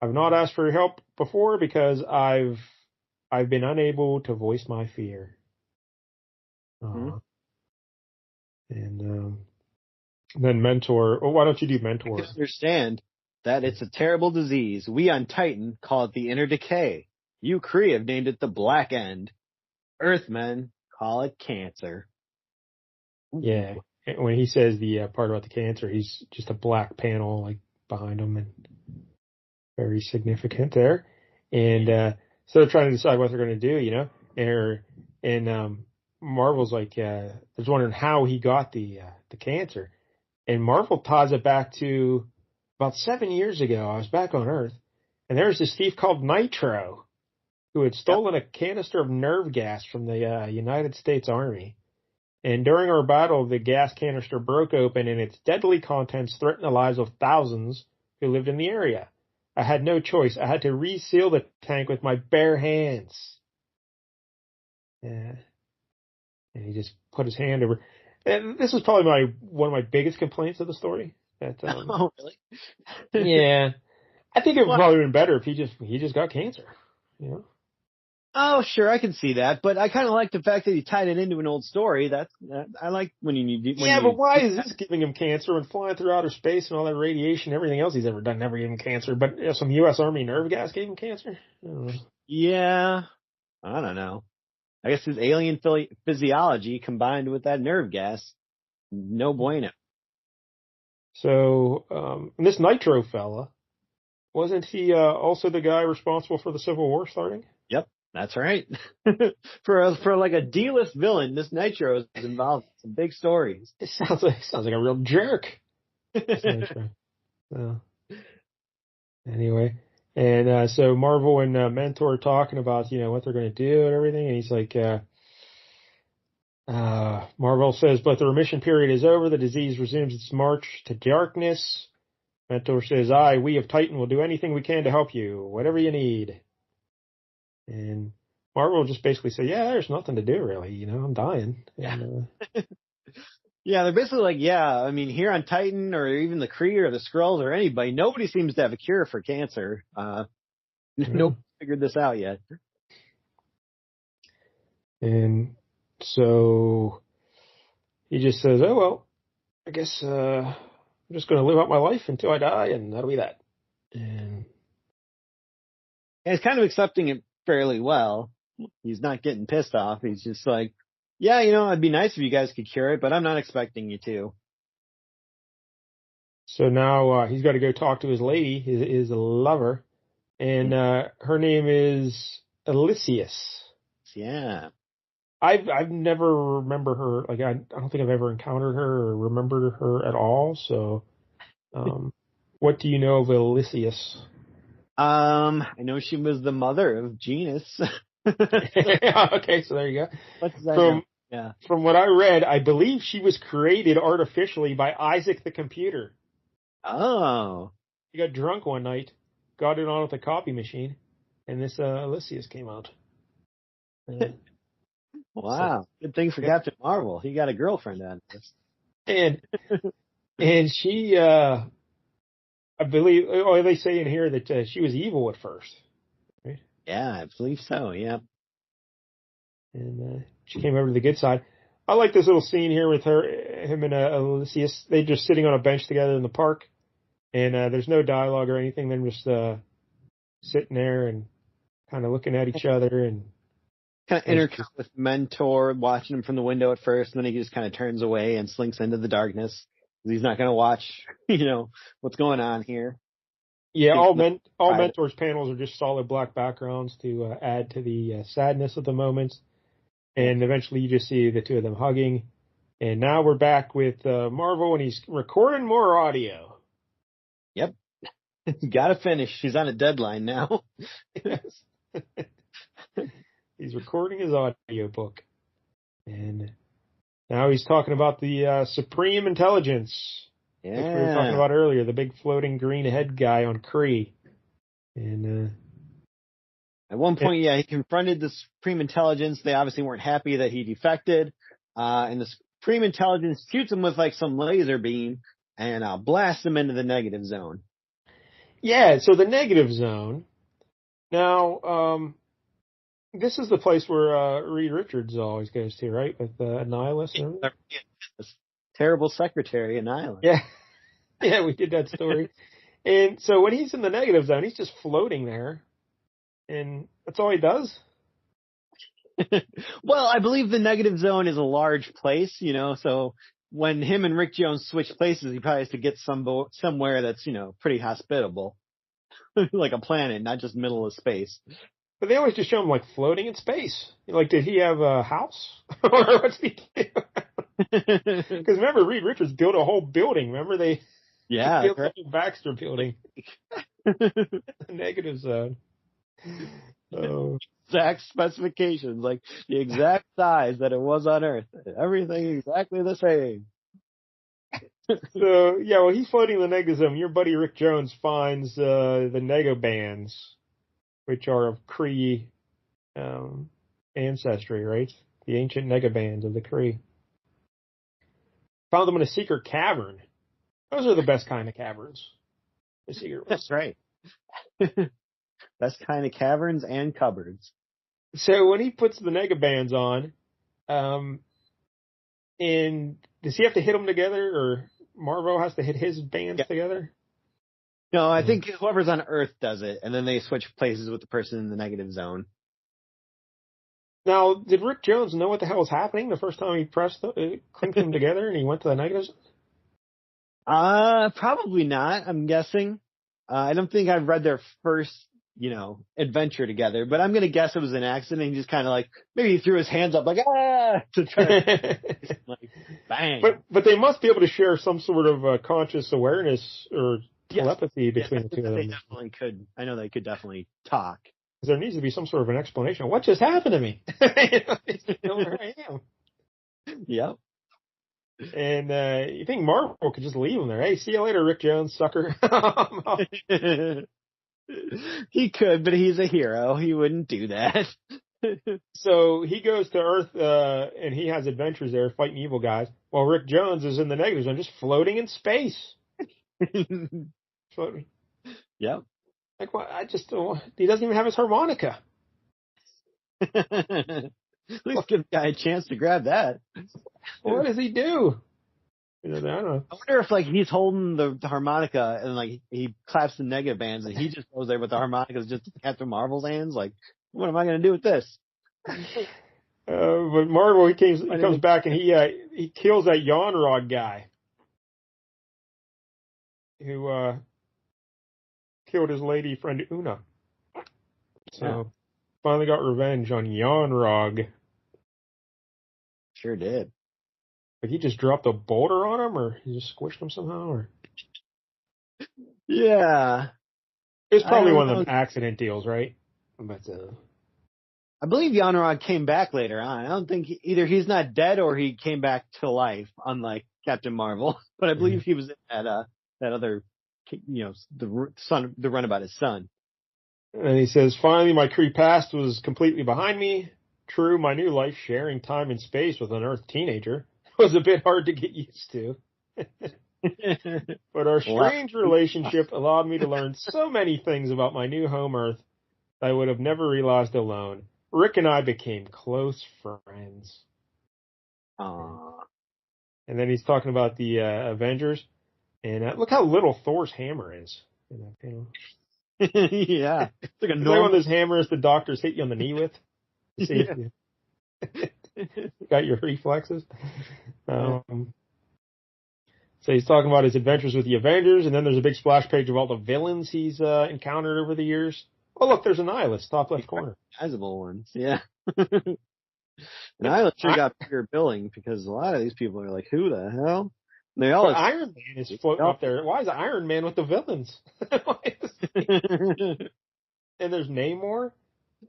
I've not asked for your help before because I've been unable to voice my fear. And then Mentor. Oh, why don't you do Mentor? I can understand. that it's a terrible disease. We on Titan call it the inner decay. You Kree have named it the Black End. Earthmen call it cancer. Yeah. When he says the part about the cancer, he's just a black panel like behind him, and very significant there. And so they're trying to decide what they're going to do, you know. And Marvel's like, they're wondering how he got the cancer, and Marvel ties it back to about 7 years ago. I was back on Earth, and there was this thief called Nitro who had stolen a canister of nerve gas from the United States Army. And during our battle, the gas canister broke open and its deadly contents threatened the lives of thousands who lived in the area. I had no choice. I had to reseal the tank with my bare hands. Yeah. And he just put his hand over. And this is probably one of my biggest complaints of the story. That, Oh, really? Yeah. I think it would probably been better if he just got cancer, you know? Oh, sure, I can see that, but I kind of like the fact that he tied it into an old story. I like when you need. But why is this giving him cancer and flying through outer space and all that radiation? Everything else he's ever done never gave him cancer, but some U.S. Army nerve gas gave him cancer. I don't know. Yeah, I don't know. I guess his alien physiology combined with that nerve gas, no bueno. So, and this Nitro fella, wasn't he also the guy responsible for the Civil War starting? Yep. That's right. for like a D-list villain, this Nitro is involved in some big stories. It sounds like a real jerk. Anyway, and so Marvel and Mentor are talking about what they're going to do and everything, and he's like, Mar-Vell says, but the remission period is over. The disease resumes its march to darkness. Mentor says, we of Titan will do anything we can to help you, whatever you need. And Marvel just basically said, there's nothing to do really, I'm dying. And, yeah, they're basically like, I mean, here on Titan or even the Kree or the Skrulls or anybody, nobody seems to have a cure for cancer. Nope, figured this out yet. And so he just says, oh, well, I guess I'm just going to live out my life until I die, and that'll be that. And he's kind of accepting it fairly well. He's not getting pissed off. He's just like, it'd be nice if you guys could cure it, but I'm not expecting you to. So now he's got to go talk to his lady, his lover, and her name is Elysius. Yeah. I've never remember her, like I don't think I've ever encountered her or remembered her at all. So what do you know of Elysius? I know she was the mother of Genus. Okay, so there you go. What's that? From what I read, I believe she was created artificially by Isaac the computer. Oh. He got drunk one night, got it on with a copy machine, and this Elysius came out. Wow. Good thing for Captain Marvel. He got a girlfriend out of this. And she, I believe, they say in here that she was evil at first. Right? Yeah, I believe so, yeah. And she came over to the good side. I like this little scene here with him and Elysius. They're just sitting on a bench together in the park, and there's no dialogue or anything. They're just sitting there and kind of looking at each other and kind of intercut with Mentor, watching him from the window at first, and then he just kind of turns away and slinks into the darkness. He's not going to watch, what's going on here. Yeah, all Mentor's panels are just solid black backgrounds to add to the sadness of the moment. And eventually you just see the two of them hugging. And now we're back with Marvel, and he's recording more audio. Yep. Gotta finish. She's on a deadline now. Yes. He's recording his audio book. And now he's talking about the Supreme Intelligence. Yeah. Like we were talking about earlier, the big floating green head guy on Kree. And at one point, he confronted the Supreme Intelligence. They obviously weren't happy that he defected. And the Supreme Intelligence shoots him with like some laser beam and blasts him into the negative zone. Yeah, so the negative zone. Now, this is the place where Reed Richards always goes to, right? With Annihilus and everything? This terrible secretary, Annihilus. Yeah. Yeah, we did that story. And so when he's in the negative zone, he's just floating there, and that's all he does. Well, I believe the negative zone is a large place, so when him and Rick Jones switch places, he probably has to get somewhere that's, pretty hospitable. Like a planet, not just middle of space. But they always just show him like floating in space. Like, did he have a house? Or what's he do? Because remember, Reed Richards built a whole building. Remember they built the whole Baxter building. The negative zone. Oh. Exact specifications, like the exact size that it was on Earth. Everything exactly the same. So, yeah, well, he's floating in the negative zone. Your buddy Rick Jones finds the Negabands, which are of Kree ancestry, right? The ancient Negabands of the Kree. Found them in a secret cavern. Those are the best kind of caverns. The secret ones. That's right. Best kind of caverns and cupboards. So when he puts the Negabands on, and does he have to hit them together, or Mar-Vell has to hit his bands together? No, I think whoever's on Earth does it, and then they switch places with the person in the negative zone. Now, did Rick Jones know what the hell was happening the first time he clinked them together and he went to the negative zone? Probably not, I'm guessing. I don't think I've read their first, adventure together, but I'm going to guess it was an accident. He just kind of maybe he threw his hands up to try to, bang. But they must be able to share some sort of conscious awareness or telepathy between the two of them. They definitely could. I know they could definitely talk. Because there needs to be some sort of an explanation. What just happened to me? I know where I am. Yep. And you think Mar-Vell could just leave him there? Hey, see you later, Rick Jones, sucker. He could, but he's a hero. He wouldn't do that. So he goes to Earth, and he has adventures there fighting evil guys, while Rick Jones is in the negative zone, just floating in space. Floating. Yep. Like, what? He doesn't even have his harmonica. At least give the guy a chance to grab that. What does he do? I don't know. I wonder if he's holding the harmonica and he claps the negative bands and he just goes there with the harmonicas just to Captain Marvel's hands. What am I going to do with this? But Mar-Vell, he comes back and he kills that Yon-Rog guy who killed his lady friend Una. So finally got revenge on Yon-Rog. Sure did. He just dropped a boulder on him, or he just squished him somehow, or? Yeah. It was probably one of them accident deals, right? But I believe Yon-Rog came back later on. I don't think either he's not dead or he came back to life, unlike Captain Marvel. But I believe he was in that other, the runabout his son. And he says, finally, my Kree past was completely behind me. True, my new life, sharing time and space with an Earth teenager, was a bit hard to get used to. But our strange relationship allowed me to learn so many things about my new home Earth that I would have never realized alone. Rick and I became close friends. Aww. And then he's talking about the Avengers. And look how little Thor's hammer is in that panel. Yeah. It's like one of those hammers the doctors hit you on the knee with. To see if you got your reflexes. So he's talking about his adventures with the Avengers, and then there's a big splash page of all the villains he's encountered over the years. Oh, look, there's an Nihilist, top left corner. Sizable ones, yeah. And Nihilist sure got bigger billing because a lot of these people are like, who the hell? And they all Iron Man is floating up there. Why is Iron Man with the villains? And there's Namor.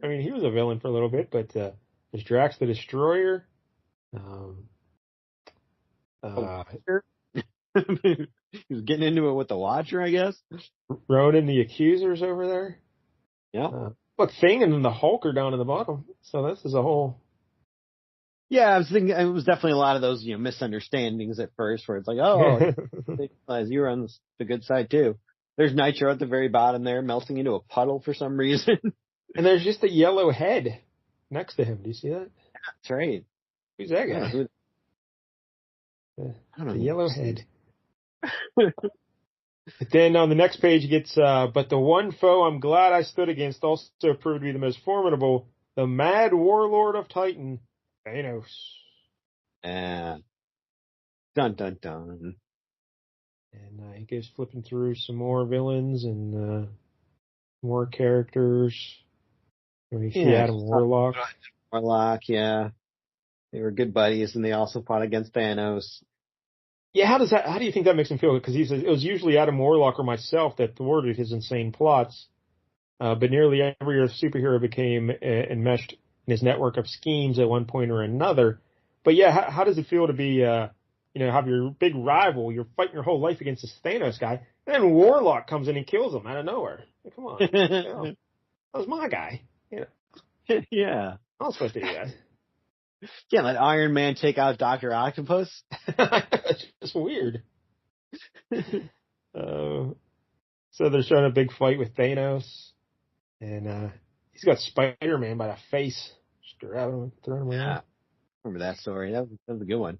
I mean, he was a villain for a little bit, but there's Drax the Destroyer. He was getting into it with the Watcher, I guess. Ronan the Accuser's over there. Yeah. Look, Thing and then the Hulk are down in the bottom. So this is a whole. Yeah, I was thinking it was definitely a lot of those, misunderstandings at first where it's like, oh, you were on the good side too. There's Nitro at the very bottom there melting into a puddle for some reason. And there's just a yellow head next to him. Do you see that? That's right. Who's that guy? I don't know. The yellow head. But then on the next page it gets, but the one foe I'm glad I stood against also proved to be the most formidable, the mad warlord of Titan, Thanos. And dun dun dun. And he goes flipping through some more villains and more characters. We see Adam Warlock. Warlock, yeah. They were good buddies, and they also fought against Thanos. Yeah, how do you think that makes him feel? Because it was usually Adam Warlock or myself that thwarted his insane plots. But nearly every other superhero became enmeshed in his network of schemes at one point or another. But yeah, how does it feel to be, have your big rival, you're fighting your whole life against this Thanos guy, and then Warlock comes in and kills him out of nowhere? Like, come on. That was my guy. Yeah. I was supposed to do that. Can't let Iron Man take out Dr. Octopus. It's just weird. So they're showing a big fight with Thanos, and he's got Spider-Man by the face, just grabbing him, throwing him around. Yeah. Remember that story? That was a good one.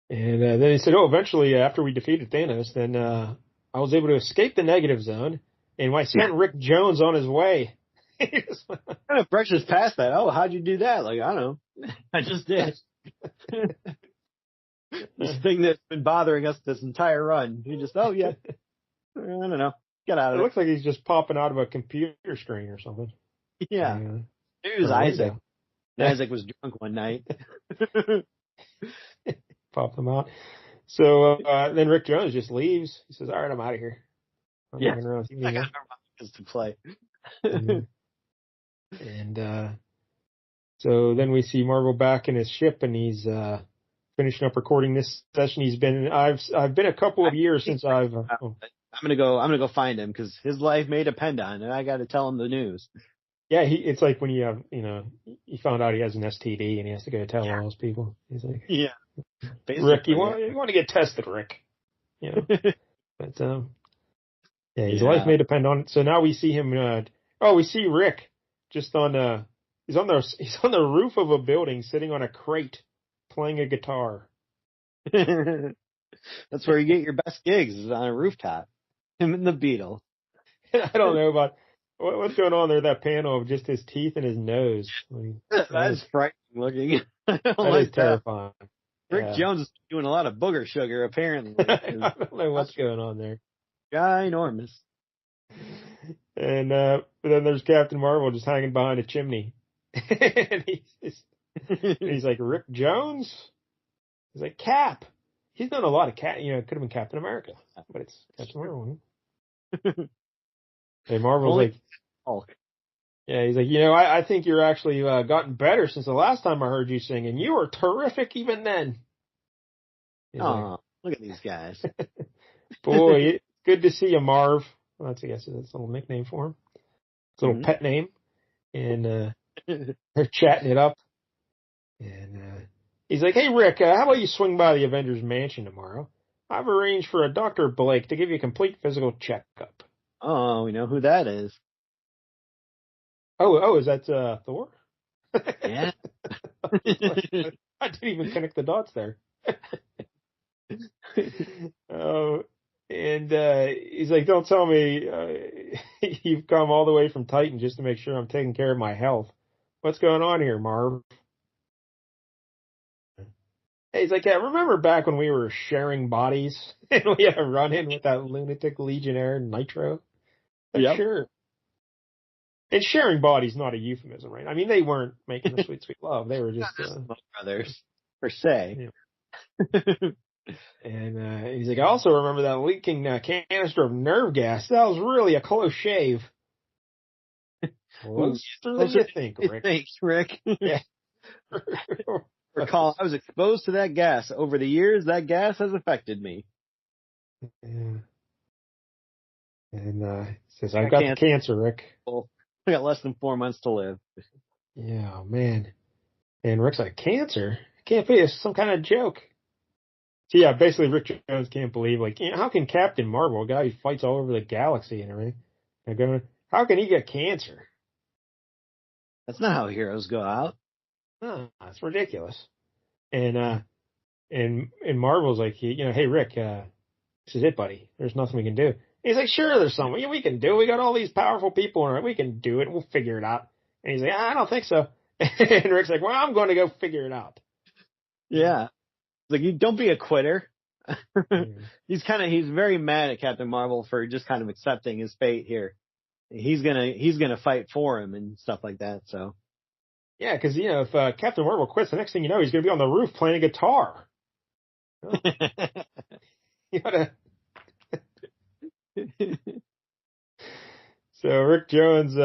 And then he said, eventually, after we defeated Thanos, then I was able to escape the negative zone, and I sent Rick Jones on his way. Kind of brushes past that. Oh, how'd you do that? Like, I don't know. I just did. This thing that's been bothering us this entire run. You just, yeah. I don't know. Get out of it. It looks like he's just popping out of a computer screen or something. Yeah. It was Isaac. Isaac was drunk one night. Popped him out. So then Rick Jones just leaves. He says, all right, I'm out of here. I'm I got no more to play. And so then we see Mar-Vell back in his ship, and he's finishing up recording this session. I've been a couple of years since I'm gonna go find him because his life may depend on it. I got to tell him the news. Yeah, it's like when you have, he found out he has an STD and he has to go tell all those people. He's like, yeah, Rick, you want to get tested, Rick? But his life may depend on it. So now we see him. We see Rick just on he's on the roof of a building, sitting on a crate, playing a guitar. That's where you get your best gigs, is on a rooftop. Him and the Beatles. I don't know about what's going on there. That panel of just his teeth and his nose. That's frightening looking. That is terrifying. Rick Jones is doing a lot of booger sugar, apparently. I don't know what's going on there. Ginormous. And then there's Captain Mar-Vell just hanging behind a chimney. And he's like, Rick Jones? He's like, Cap. He's done a lot of it could have been Captain America, but it's Captain Mar-Vell. Hey, Mar-Vell's like, Hulk. Yeah, he's like, I think you're actually gotten better since the last time I heard you sing, and you were terrific even then. Oh, look at these guys. Boy, it's good to see you, Marv. Well, I guess that's a little nickname for him. It's a little pet name. And they're chatting it up. And he's like, hey, Rick, how about you swing by the Avengers Mansion tomorrow? I've arranged for a Dr. Blake to give you a complete physical checkup. Oh, we know who that is. Oh, is that Thor? Yeah. I didn't even connect the dots there. And he's like, don't tell me you've come all the way from Titan just to make sure I'm taking care of my health. What's going on here, Marv? Hey, he's like, yeah, remember back when we were sharing bodies and we had a run-in with that lunatic Legionnaire Nitro? Yeah, sure. And sharing bodies not a euphemism, right? I mean, they weren't making the sweet, sweet love. They were just brothers, per se. Yeah. And he's like, I also remember that leaking canister of nerve gas. That was really a close shave. Closer than you think, Rick. Thanks, Rick. Yeah. Recall, I was exposed to that gas. Over the years, that gas has affected me. Yeah. And he says, I've got the cancer, Rick. I got less than 4 months to live. Yeah, man. And Rick's like, cancer? Can't be some kind of joke. So yeah, basically Rick Jones can't believe, how can Captain Mar-Vell, a guy who fights all over the galaxy and everything, how can he get cancer? That's not how heroes go out. No, that's ridiculous. And Mar-Vell's like, hey Rick, This is it, buddy. There's nothing we can do. He's like, sure, there's something we can do. We got all these powerful people in it. We can do it. We'll figure it out. And he's like, I don't think so. And Rick's like, well, I'm going to go figure it out. Yeah. Like, you don't be a quitter. He's very mad at Captain Marvel for just kind of accepting his fate here. He's gonna fight for him and stuff like that. So. Yeah, because, if Captain Marvel quits, the next thing you know, he's going to be on the roof playing a guitar. Oh. You gotta. So Rick Jones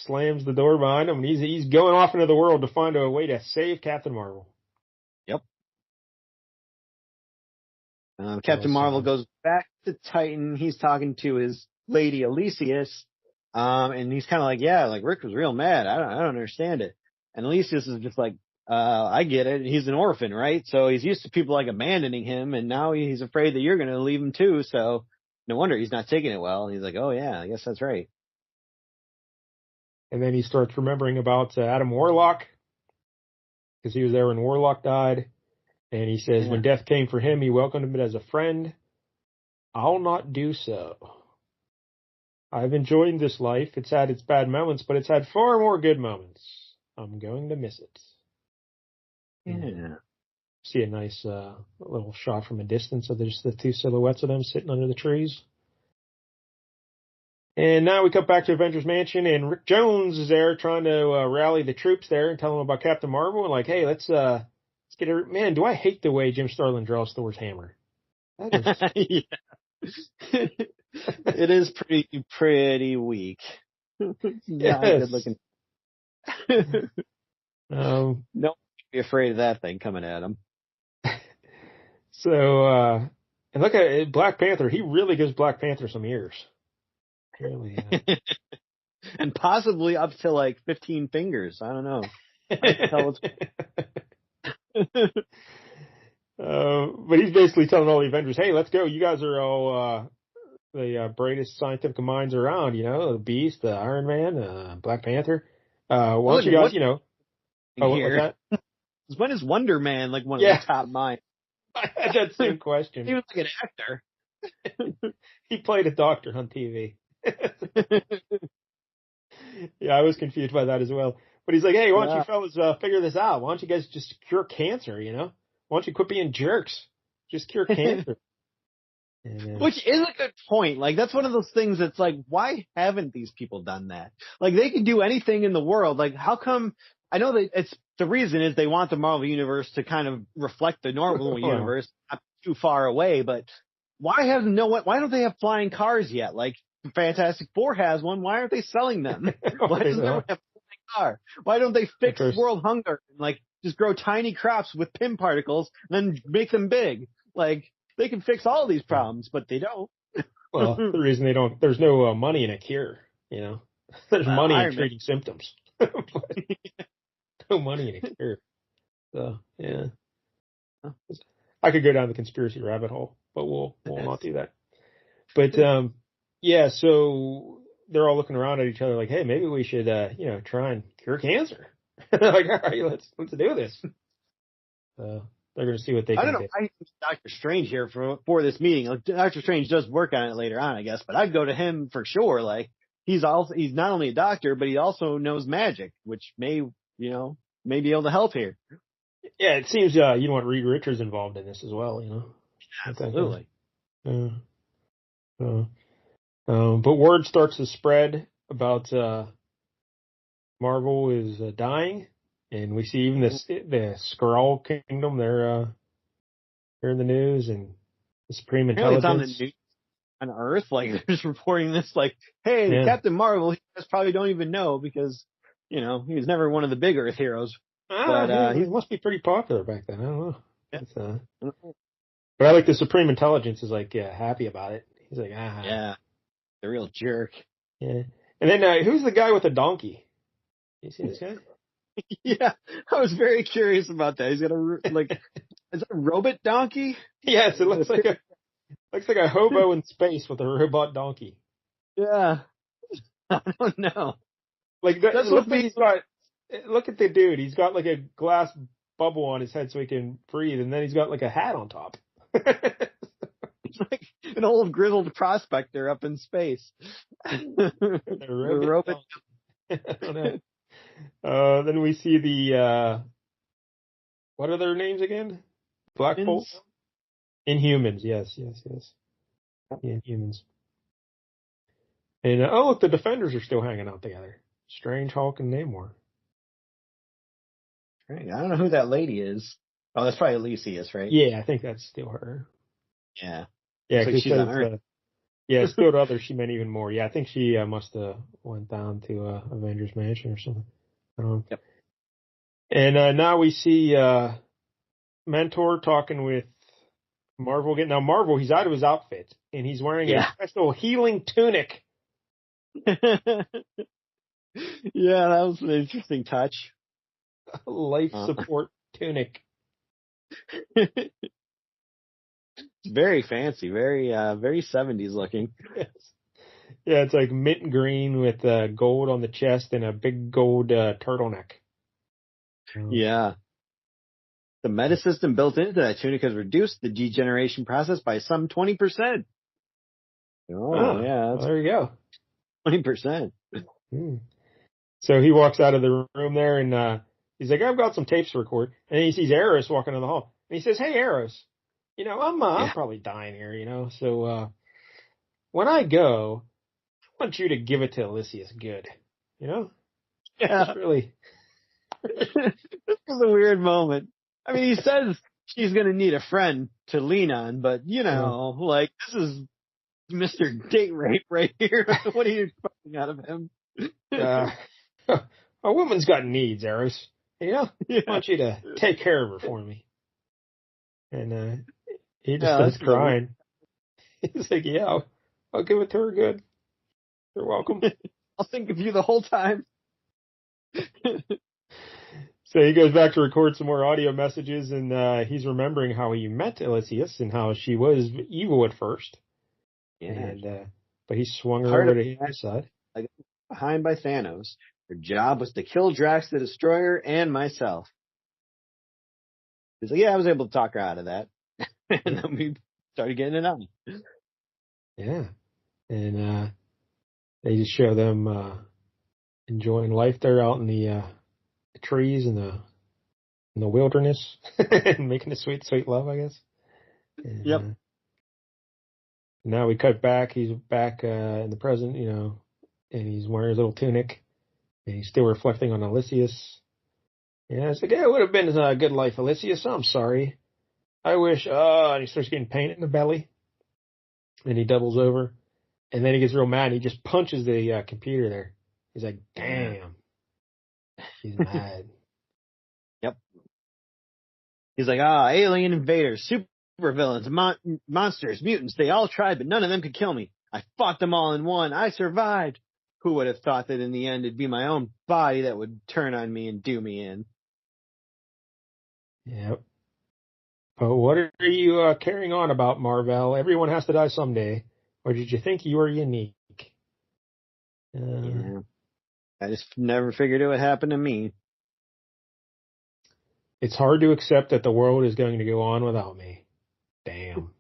slams the door behind him, and he's going off into the world to find a way to save Captain Marvel. Yep. Captain Marvel goes back to Titan. He's talking to his lady Elysius, and he's kind of like, yeah, like Rick was real mad. I don't understand it. And Elysius is just like, I get it. He's an orphan, right? So he's used to people like abandoning him, and now he's afraid that you're going to leave him too. So no wonder he's not taking it well. And he's like, oh yeah, I guess that's right. And then he starts remembering about Adam Warlock, because he was there when Warlock died. And he says, when death came for him, he welcomed him as a friend. I'll not do so. I've enjoyed this life. It's had its bad moments, but it's had far more good moments. I'm going to miss it. Yeah. See a nice little shot from a distance of just the two silhouettes of them sitting under the trees. And now we come back to Avengers Mansion, and Rick Jones is there trying to rally the troops there and tell them about Captain Marvel. And like, hey, let's get her. Man, do I hate the way Jim Starlin draws Thor's hammer? That is... Yeah. It is pretty weak. Not good looking. Don't be afraid of that thing coming at him. So, and look at Black Panther. He really gives Black Panther some ears. Really, and possibly up to like 15 fingers. I don't know. I can tell what's... but he's basically telling all the Avengers, hey, let's go. You guys are all the brightest scientific minds around, the Beast, the Iron Man, Black Panther. Why don't you guys, what's that? When is Wonder Man like one of the top minds? I had that same question. He was like an actor. He played a doctor on TV. Yeah, I was confused by that as well. But he's like, hey, why don't you fellas figure this out? Why don't you guys just cure cancer, Why don't you quit being jerks? Just cure cancer. Which is a good point. Like, that's one of those things that's like, why haven't these people done that? Like, they can do anything in the world. Like, how come... I know that the reason is they want the Marvel Universe to kind of reflect the normal universe, not too far away, but why don't they have flying cars yet? Like, Fantastic Four has one. Why aren't they selling them? Why doesn't everyone have a flying car? Why don't they fix world hunger and, like, just grow tiny crops with Pym particles and then make them big? Like, they can fix all these problems, but they don't. Well, the reason they don't, there's no money in a cure, There's money in treating symptoms. No money in a cure. So, yeah. I could go down the conspiracy rabbit hole, but we'll not do that. But, yeah, so they're all looking around at each other like, hey, maybe we should, try and cure cancer. Like, all right, let's do this. They're going to see what they can do. I don't know. I think Dr. Strange here for this meeting. Like, Dr. Strange does work on it later on, I guess, but I'd go to him for sure. Like, he's not only a doctor, but he also knows magic, which may be able to help here. Yeah, it seems you want Reed Richards involved in this as well, Absolutely. But word starts to spread about Marvel is dying, and we see even the Skrull Kingdom. They're in the news, and the Supreme Intelligence. It's on the news on Earth. Like, they're just reporting this. Like, hey, Captain Marvel. You guys probably don't even know because he was never one of the big Earth heroes. But he must be pretty popular back then. I don't know. Yeah. But I like the Supreme Intelligence is like happy about it. He's like, yeah, the real jerk. Yeah. And then who's the guy with the donkey? You see this guy? Yeah, I was very curious about that. He's got is it a robot donkey? Yes, it looks like a hobo in space with a robot donkey. Yeah, I don't know. Like look at the dude. He's got like a glass bubble on his head so he can breathe, and then he's got like a hat on top. like an old grizzled prospector up in space. The robot. I don't know. Then we see the what are their names again? Black Bolt? Inhumans, yes. Inhumans. And oh look, the Defenders are still hanging out together. Strange, Hulk, and Namor. Right. I don't know who that lady is. Oh, that's probably Elysius, right? Yeah, I think that's still her. Yeah. Yeah, because she's on Earth. Yeah, still to others, she meant even more. Yeah, I think she must have went down to Avengers Mansion or something. I don't know. Yep. And now we see Mentor talking with Mar-Vell again. Now Mar-Vell, he's out of his outfit and he's wearing a special healing tunic. Yeah, that was an interesting touch. Life support tunic. It's very fancy, very 70s looking. Yes. Yeah, it's like mint green with gold on the chest and a big gold turtleneck. Yeah. The meta system built into that tunic has reduced the degeneration process by some 20%. Oh, yeah. Well, there you go. 20%. So he walks out of the room there and he's like, I've got some tapes to record. And then he sees Eros walking in the hall. And he says, hey, Eros, I'm probably dying here, so when I go, I want you to give it to Elysius good, Yeah. It's really... This is a weird moment. I mean, he says she's going to need a friend to lean on, but, like, this is Mr. Date Rape right here. What are you expecting out of him? A woman's got needs, Eros. I want you to take care of her for me. And he just starts crying. He's like, yeah, I'll give it to her good. You're welcome. I'll think of you the whole time. So he goes back to record some more audio messages, and he's remembering how he met Elysius and how she was evil at first. Yeah. And but he swung her over to his side. Behind by Thanos. Her job was to kill Drax the Destroyer and myself. He's like, I was able to talk her out of that. And then we started getting it on. Yeah. And they just show them enjoying life there out in the trees and the wilderness and making a sweet, sweet love, I guess. And, yep. Now we cut back. He's back in the present, and he's wearing his little tunic, and he's still reflecting on Elysius. Yeah, it's like, it would have been a good life, Elysius. I'm sorry. I wish. And he starts getting pain in the belly, and he doubles over, and then he gets real mad. And he just punches the computer there. He's like, damn. He's mad. Yep. He's like, alien invaders, supervillains, monsters, mutants, they all tried, but none of them could kill me. I fought them all and won. I survived. Who would have thought that in the end it'd be my own body that would turn on me and do me in? Yep. But what are you carrying on about, Mar-Vell? Everyone has to die someday. Or did you think you were unique? Yeah. I just never figured it would happen to me. It's hard to accept that the world is going to go on without me. Damn.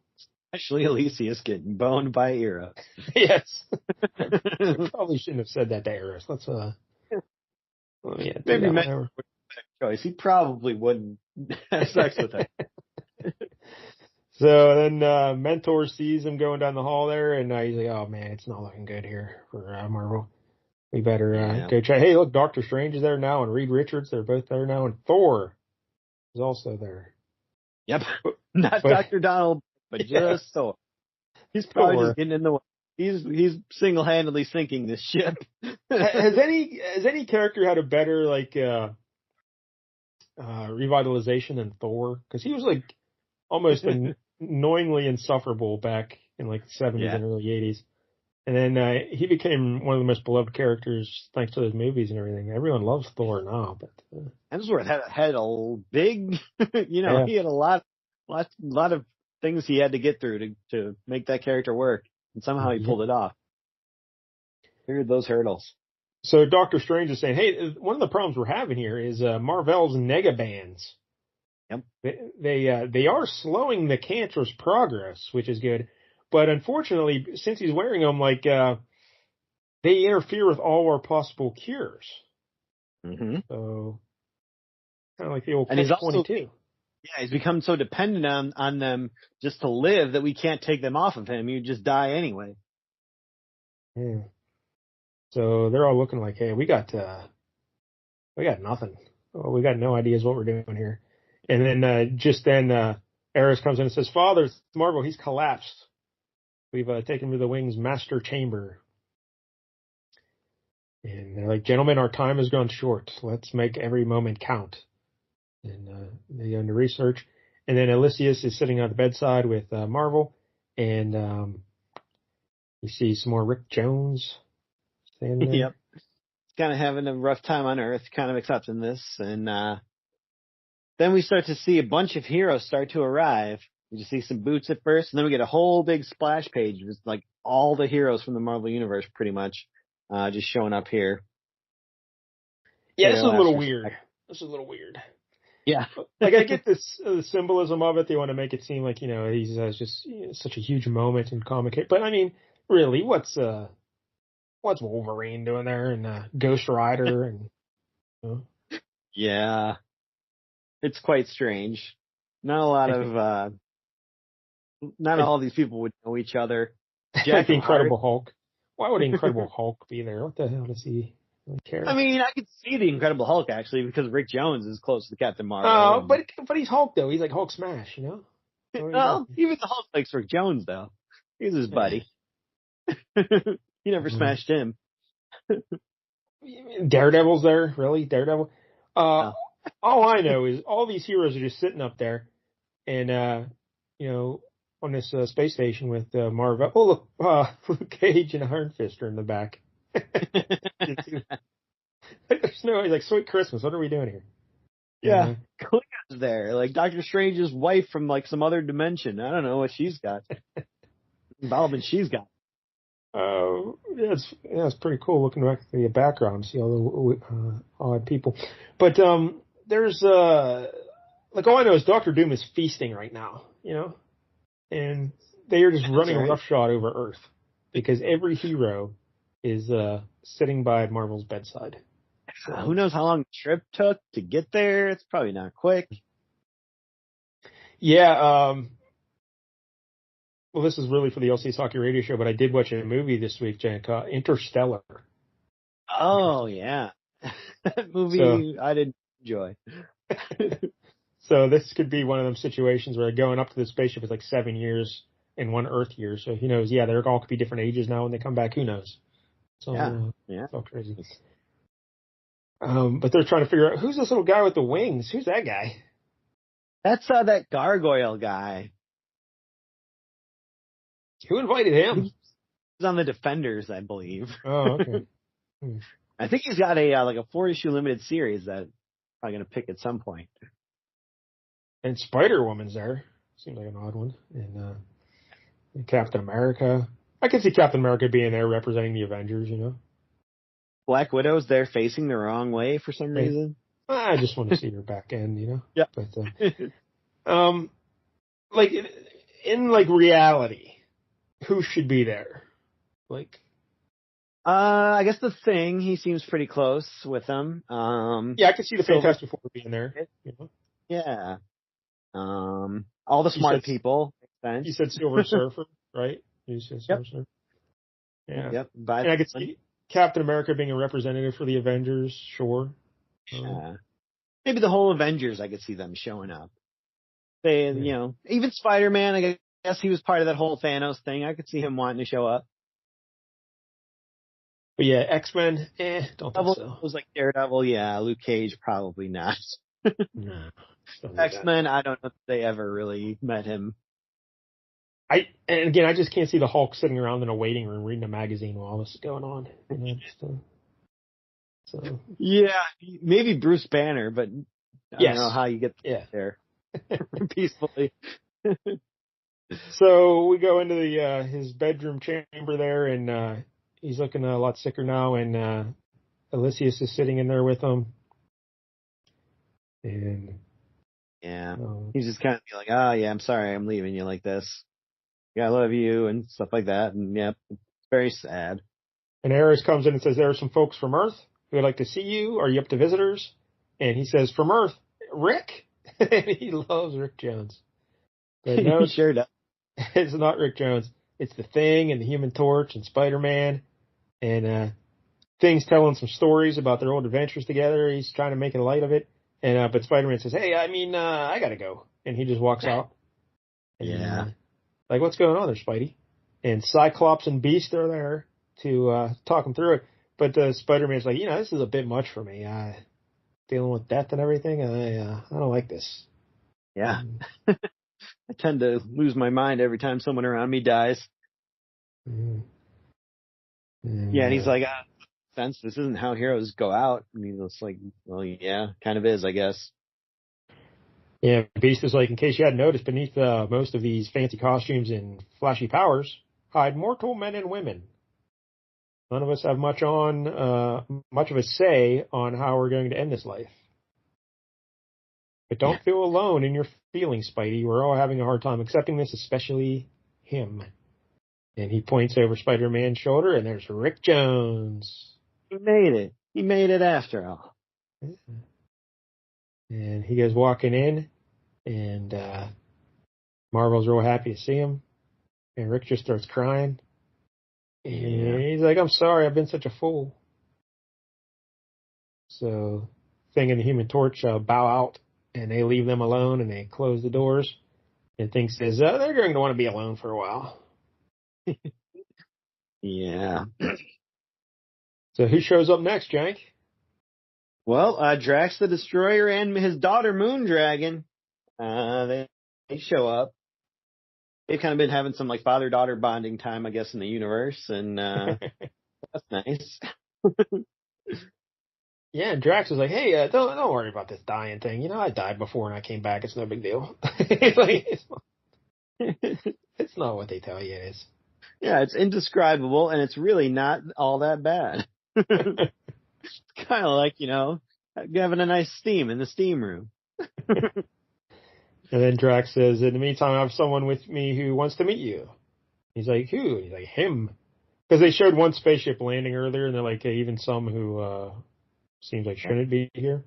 Especially Elysius getting boned by Eros. Yes. I probably shouldn't have said that to Eros. Let's maybe Mentor would have choice. He probably wouldn't have sex with her. So then Mentor sees him going down the hall there, and he's like, oh man, it's not looking good here for Mar-Vell. We better go check. Hey, look, Doctor Strange is there now, and Reed Richards, they're both there now, and Thor is also there. Yep. Not Dr. Donald, but just Thor. He's probably just getting in the way. He's single-handedly sinking this ship. Has any character had a better revitalization than Thor? Because he was almost annoyingly insufferable back in the 70s and early 80s. And then he became one of the most beloved characters thanks to those movies and everything. Everyone loves Thor now, but Hemsworth had a big, he had a lot of things he had to get through to make that character work, and somehow he pulled it off. Cleared those hurdles. So Doctor Strange is saying, hey, one of the problems we're having here is Mar-Vell's negabands. Yep. They are slowing the cancer's progress, which is good. But unfortunately, since he's wearing them, like, they interfere with all our possible cures. Mm-hmm. So, kind of like the old And he's also, Catch-22. yeah, he's become so dependent on them just to live that we can't take them off of him. You just die anyway. Yeah. So they're all looking like, hey, we got nothing. Oh, we got no ideas what we're doing here. And then, just then, Eros comes in and says, Father, it's Mar-Vell, he's collapsed. We've taken him to the Wing's master chamber. And they're like, gentlemen, our time has gone short. Let's make every moment count. And they go into research. And then Elysius is sitting on the bedside with Mar-Vell. And you see some more Rick Jones standing there. Yep. He's kind of having a rough time on Earth, kind of accepting this. And then we start to see a bunch of heroes start to arrive. We just see some boots at first, and then we get a whole big splash page with like all the heroes from the Marvel Universe pretty much just showing up here. Yeah, this is a little weird. This is a little weird. Yeah. Like, I get this the symbolism of it. They want to make it seem like, he's just such a huge moment in comic. But I mean, really, what's Wolverine doing there, and Ghost Rider, and Yeah, it's quite strange. Not a lot of not all these people would know each other. Jack the Incredible Hulk. Why would Incredible Hulk be there? What the hell does he really care? I mean, I could see the Incredible Hulk actually because Rick Jones is close to Captain Marvel. Oh, but he's Hulk though. He's like Hulk smash, Well, even the Hulk likes Rick Jones though. He's his buddy. He never smashed him. Daredevil's there, really? Daredevil? No. All I know is all these heroes are just sitting up there, and on this space station with Mar-Vell. Oh, look, Luke Cage and Iron Fist are in the back. There's no, he's like, sweet Christmas. What are we doing here? Yeah, Klingon's there, like Doctor Strange's wife from like some other dimension. I don't know what she's got. Involvement she's got. It's pretty cool looking back at the background, see all the odd people. But there's like, all I know is Doctor Doom is feasting right now, and they are just running roughshod over Earth because every hero is sitting by Mar-Vell's bedside. So, who knows how long the trip took to get there? It's probably not quick. Yeah. Well, this is really for the LCS Hockey Radio Show, but I did watch a movie this week, Jack, Interstellar. Oh, yeah. That movie I didn't enjoy. So this could be one of them situations where going up to the spaceship is like 7 years in 1 Earth year. So who knows? Yeah, they're all could be different ages now when they come back. Who knows? So, yeah. It's all crazy. But they're trying to figure out, who's this little guy with the wings? Who's that guy? That's that gargoyle guy. Who invited him? He's on the Defenders, I believe. Oh, okay. I think he's got a like a 4-issue limited series that I'm probably going to pick at some point. And Spider-Woman's there. Seems like an odd one. And Captain America. I could see Captain America being there representing the Avengers, Black Widow's there facing the wrong way for some reason. I just want to see her back end, Yeah. But, like, in reality, who should be there? Like, I guess the Thing, he seems pretty close with them. Yeah, I could see the Fantastic Four being there. Yeah. All the smart people. Makes sense. You said Silver Surfer, right? You said Silver Surfer. Yeah. Yep. And I could see Captain America being a representative for the Avengers, sure. Yeah. Maybe the whole Avengers, I could see them showing up. They, even Spider-Man, I guess he was part of that whole Thanos thing. I could see him wanting to show up. But yeah, X-Men, don't think so. It was like Daredevil, yeah. Luke Cage, probably not. No. X-Men, I don't know if they ever really met him. And again, I just can't see the Hulk sitting around in a waiting room reading a magazine while all this is going on. So. Yeah, maybe Bruce Banner, but I don't know how you get there peacefully. So we go into his bedroom chamber there, and he's looking a lot sicker now, and Elysius is sitting in there with him. And he's just kind of like, oh yeah, I'm sorry, I'm leaving you like this. I love you and stuff like that. And yeah, it's very sad. And Eros comes in and says, there are some folks from Earth who would like to see you. Are you up to visitors? And he says, from Earth, Rick? And he loves Rick Jones. But no, He sure does. it's not Rick Jones. It's the Thing and the Human Torch and Spider-Man. And Thing's telling some stories about their old adventures together. He's trying to make a light of it. And but Spider-Man says, hey, I gotta go. And he just walks out. And, Yeah. like, what's going on there, Spidey? And Cyclops and Beast are there to talk him through it. But Spider-Man's like, this is a bit much for me. Dealing with death and everything. I don't like this. Yeah. I tend to lose my mind every time someone around me dies. And, Yeah, and he's like, sense this isn't how heroes go out. I mean, it's like, well, yeah, kind of is, I guess. Yeah, Beast is like, in case you hadn't noticed, beneath most of these fancy costumes and flashy powers hide mortal men and women. None of us have much of a say on how we're going to end this life. But don't feel alone in your feelings, Spidey. We're all having a hard time accepting this, especially him. And he points over Spider-Man's shoulder, and there's Rick Jones. He made it. He made it after all. And he goes walking in, and Mar-Vell's real happy to see him. And Rick just starts crying. And he's like, I'm sorry, I've been such a fool. So Thing and the Human Torch bow out, and they leave them alone, and they close the doors. And Thing says, they're going to want to be alone for a while. Yeah. So who shows up next, Jank? Well, Drax the Destroyer and his daughter Moondragon, they show up. They've kind of been having some like father-daughter bonding time, I guess, in the universe, and that's nice. Yeah, and Drax is like, hey, don't worry about this dying thing. I died before and I came back. It's no big deal. It's not what they tell you it is. Yeah, it's indescribable, and it's really not all that bad. It's kind of like, having a nice steam in the steam room. And then Drax says, in the meantime, I have someone with me who wants to meet you. He's like, who? He's like, him. Because they showed one spaceship landing earlier, and they're like, hey, even some who seems like shouldn't be here.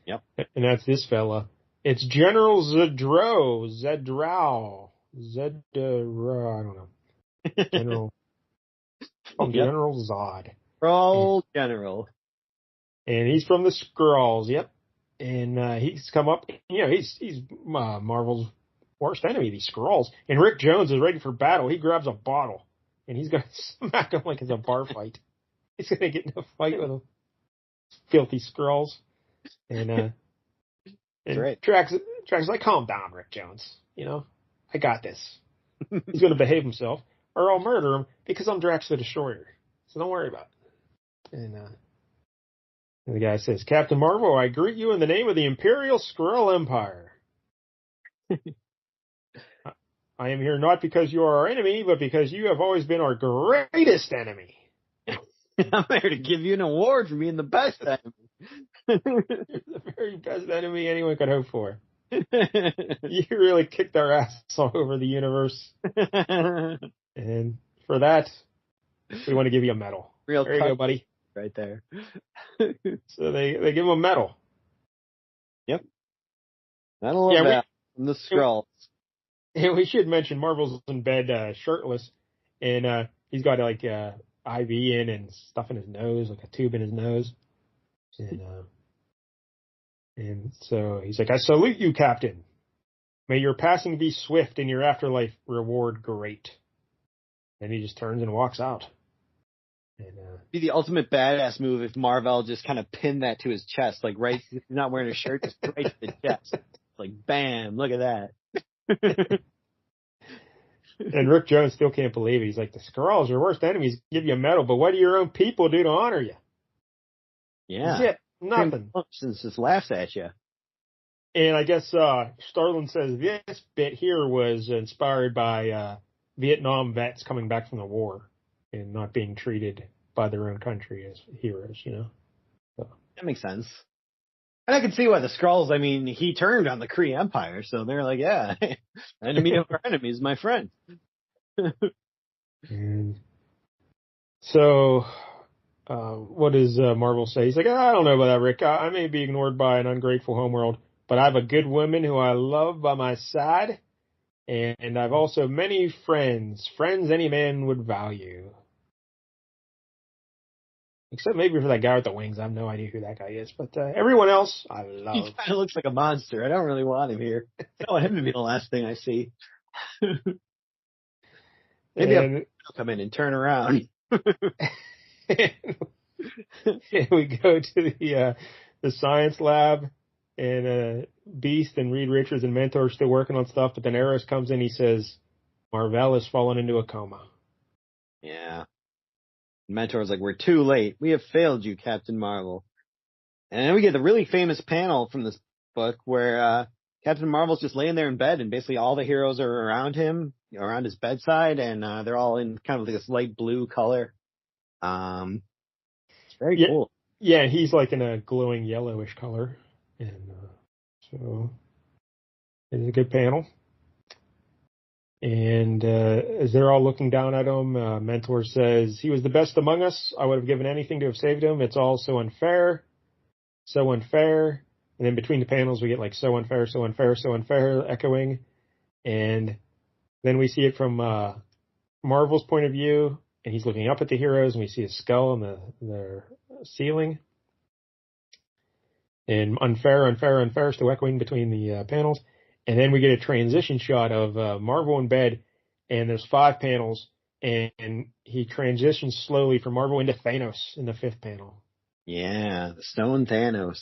Yep. And that's this fella. It's General Zedrao. I don't know. General. General Zod. General. And he's from the Skrulls, yep. And he's come up, he's Marvel's worst enemy, these Skrulls. And Rick Jones is ready for battle. He grabs a bottle, and he's going to smack him like it's a bar fight. He's going to get in a fight with them. Filthy Skrulls. And Right. Drax is like, calm down, Rick Jones. I got this. He's going to behave himself, or I'll murder him because I'm Drax the Destroyer. So don't worry about it. And the guy says, Captain Mar-Vell, I greet you in the name of the Imperial Skrull Empire. I am here not because you are our enemy, but because you have always been our greatest enemy. I'm here to give you an award for being the best enemy. You're the very best enemy anyone could hope for. You really kicked our ass all over the universe. And for that, we want to give you a medal. Real there you go, buddy. Right there. So they give him a medal. Yep. Medal of that from the Skrulls. And we should mention Mar-Vell's in bed shirtless, and he's got like IV in and stuff in his nose, like a tube in his nose. And so he's like, I salute you, Captain. May your passing be swift and your afterlife reward great. And he just turns and walks out. And, be the ultimate badass move if Mar-Vell just kind of pinned that to his chest, like right, he's not wearing a shirt, just right to the chest. Like, bam, look at that. And Rick Jones still can't believe it. He's like, the Skrulls, your worst enemies, give you a medal, but what do your own people do to honor you? Yeah. Zip, nothing. Since just laughs at you. And I guess Starlin says this bit here was inspired by Vietnam vets coming back from the war and not being treated by their own country as heroes, So. That makes sense. And I can see why the Skrulls, I mean, he turned on the Kree Empire, so they're like, yeah, enemy of our enemy is my friend. And so, what does Mar-Vell say? He's like, I don't know about that, Rick. I may be ignored by an ungrateful homeworld, but I have a good woman who I love by my side, and I've also many friends any man would value. Except maybe for that guy with the wings. I have no idea who that guy is, but everyone else I love. He kind of looks like a monster. I don't really want him here. I don't want him to be the last thing I see. Maybe I'll come in and turn around. We go to the science lab, and Beast and Reed Richards and Mentor are still working on stuff, but then Eros comes in. He says, Mar-Vell has fallen into a coma. Yeah. Mentor's like, we're too late. We have failed you, Captain Mar-Vell. And then we get the really famous panel from this book where Captain Mar-Vell's just laying there in bed, and basically all the heroes are around him, around his bedside, and they're all in kind of like this light blue color. It's very cool. Yeah, he's like in a glowing yellowish color. And so it's a good panel. And as they're all looking down at him, Mentor says, he was the best among us. I would have given anything to have saved him. It's all so unfair. So unfair. And then between the panels, we get like so unfair, so unfair, so unfair echoing. And then we see it from Mar-Vell's point of view. And he's looking up at the heroes, and we see a skull on their ceiling. And unfair, unfair, unfair, still echoing between the panels. And then we get a transition shot of Mar-Vell in bed, and there's 5 panels, and he transitions slowly from Mar-Vell into Thanos in the 5th panel. Yeah, the Stone Thanos.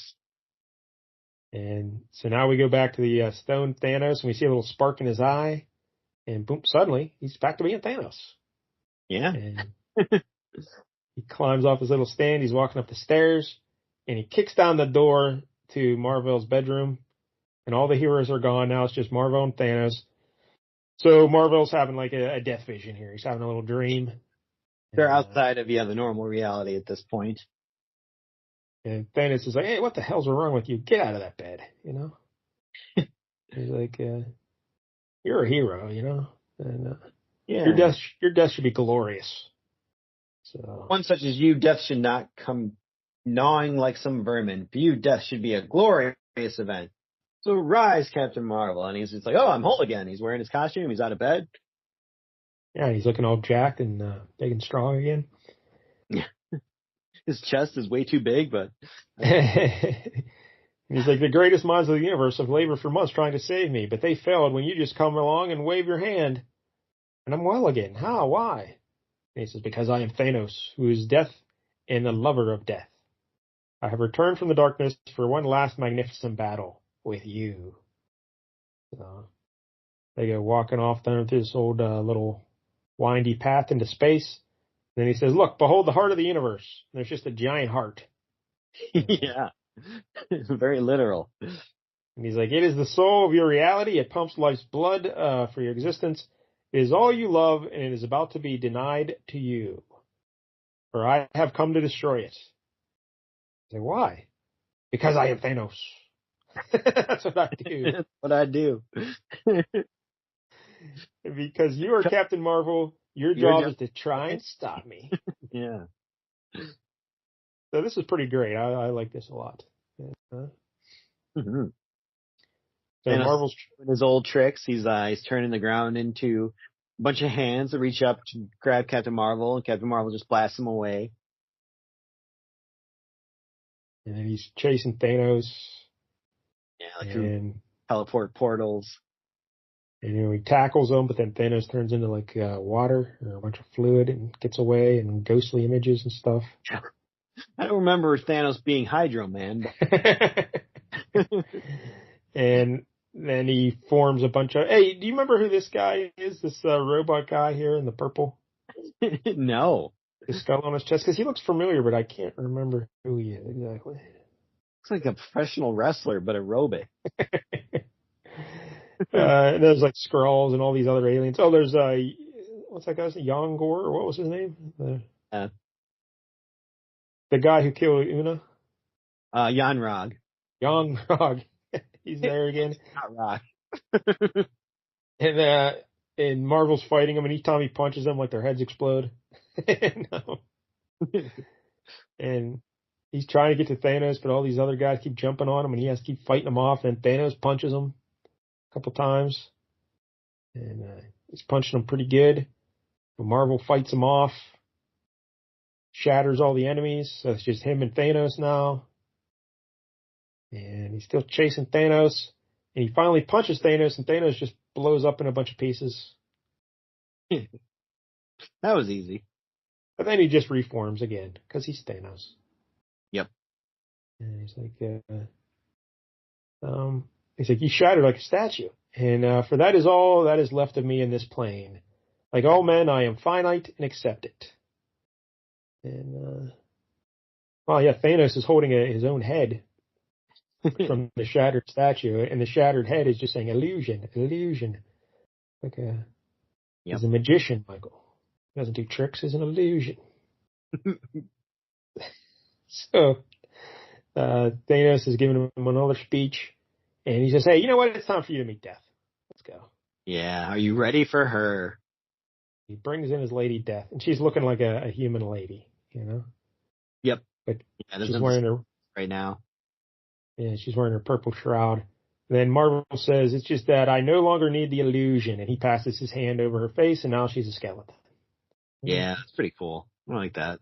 And so now we go back to the Stone Thanos, and we see a little spark in his eye, and boom, suddenly he's back to being Thanos. Yeah. And he climbs off his little stand, he's walking up the stairs, and he kicks down the door to Mar-Vell's bedroom. And all the heroes are gone. Now it's just Mar-Vell and Thanos. So Mar-Vell's having like a death vision here. He's having a little dream. They're outside of, the normal reality at this point. And Thanos is like, hey, what the hell's wrong with you? Get out of that bed, He's like, you're a hero, And yeah. your death should be glorious. So one such as you, death should not come gnawing like some vermin. For you, death should be a glorious event. So rise, Captain Mar-Vell. And he's just like, oh, I'm whole again. He's wearing his costume. He's out of bed. Yeah, he's looking all jacked and big and strong again. His chest is way too big, but... He's like, the greatest minds of the universe have labored for months trying to save me, but they failed when you just come along and wave your hand. And I'm well again. How? Why? And he says, because I am Thanos, who is death and the lover of death. I have returned from the darkness for one last magnificent battle with you. So they go walking off down through this old little windy path into space. And then he says, look, behold the heart of the universe. And there's just a giant heart. Yeah. Very literal. And he's like, it is the soul of your reality. It pumps life's blood for your existence. It is all you love, and it is about to be denied to you. For I have come to destroy it. I say, why? Because I am Thanos. That's what I do. That's what I do. Because you are Captain Mar-Vell, your job is to try and stop me. Yeah. So this is pretty great. I like this a lot. Mm-hmm. So and Mar-Vell's his old tricks. He's turning the ground into a bunch of hands that reach up to grab Captain Mar-Vell, and Captain Mar-Vell just blasts him away. And then he's chasing Thanos. Yeah, like through teleport portals. And he tackles him, but then Thanos turns into like water or a bunch of fluid and gets away, and ghostly images and stuff. I don't remember Thanos being Hydro Man. And then he forms a bunch of... Hey, do you remember who this guy is? This robot guy here in the purple? No. The skull on his chest? Because he looks familiar, but I can't remember who he is exactly. Looks like a professional wrestler, but aerobic. And there's like Skrulls and all these other aliens. Oh, there's what's that guy's name? Yongor, or what was his name? The guy who killed Una? Yanrog. Young Rock. He's there again. Not Rock. And Mar-Vell's fighting him, and each time he punches them, like their heads explode. And he's trying to get to Thanos, but all these other guys keep jumping on him, and he has to keep fighting them off. And Thanos punches him a couple times, and he's punching them pretty good. But Mar-Vell fights him off, shatters all the enemies, so it's just him and Thanos now. And he's still chasing Thanos, and he finally punches Thanos, and Thanos just blows up in a bunch of pieces. That was easy. But then he just reforms again, because he's Thanos. Yep. And he's like, you shattered like a statue. And for that is all that is left of me in this plane. Like all men, I am finite and accept it. And, Thanos is holding his own head from the shattered statue, and the shattered head is just saying illusion, illusion. Like he's a magician, Michael. He doesn't do tricks, he's an illusion. So, Thanos is giving him another speech, and he says, hey, you know what? It's time for you to meet Death. Let's go. Yeah, are you ready for her? He brings in his Lady Death, and she's looking like a human lady, you know? Yep. But she's wearing her... Right now. Yeah, she's wearing her purple shroud. Then Mar-Vell says, it's just that I no longer need the illusion, and he passes his hand over her face, and now she's a skeleton. Yeah, that's pretty cool. I like that.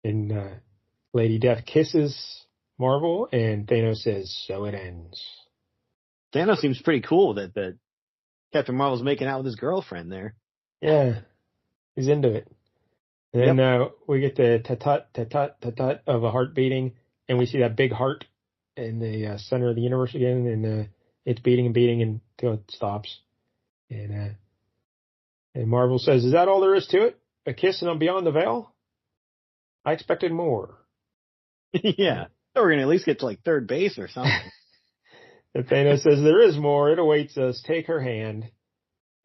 And Lady Death kisses Mar-Vell, and Thanos says, so it ends. Thanos seems pretty cool that Captain Marvel's making out with his girlfriend there. Yeah, he's into it. And then we get the ta-tut of a heart beating, and we see that big heart in the center of the universe again, and it's beating and beating until it stops. And Mar-Vell says, is that all there is to it? A kiss and I'm beyond the veil? I expected more. Yeah. So we're going to at least get to like third base or something. And Thanos says, there is more. It awaits us. Take her hand.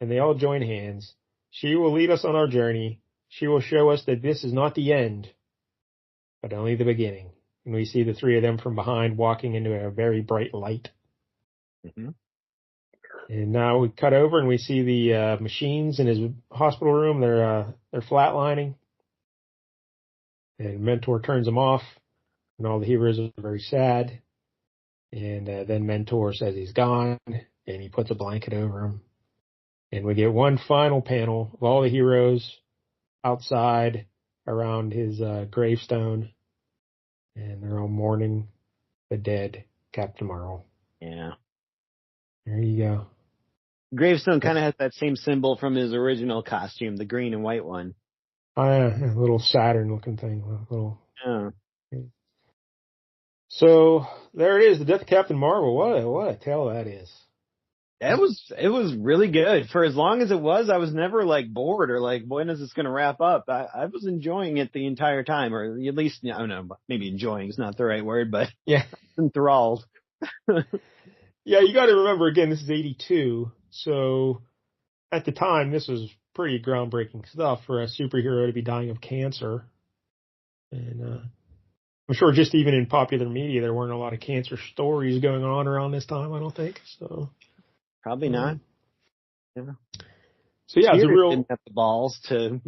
And they all join hands. She will lead us on our journey. She will show us that this is not the end, but only the beginning. And we see the three of them from behind walking into a very bright light. Mm-hmm. And now we cut over and we see the machines in his hospital room. They're flatlining. And Mentor turns them off. And all the heroes are very sad. And then Mentor says he's gone. And he puts a blanket over him. And we get one final panel of all the heroes outside around his gravestone. And they're all mourning the dead Captain Marvel. Yeah. There you go. Gravestone kind of has that same symbol from his original costume, the green and white one. Oh, yeah, a little Saturn-looking thing. Yeah. So there it is, the death of Captain Marvel. What a tale that is. It was really good. For as long as it was, I was never like bored or like, when is this going to wrap up? I was enjoying it the entire time, or at least, I don't know, maybe enjoying is not the right word, but yeah, enthralled. Yeah, you got to remember again, this is 82, so at the time this was pretty groundbreaking stuff for a superhero to be dying of cancer, and I'm sure just even in popular media there weren't a lot of cancer stories going on around this time. I don't think so. Probably not. Yeah. So yeah, it's a real. Didn't have the balls to,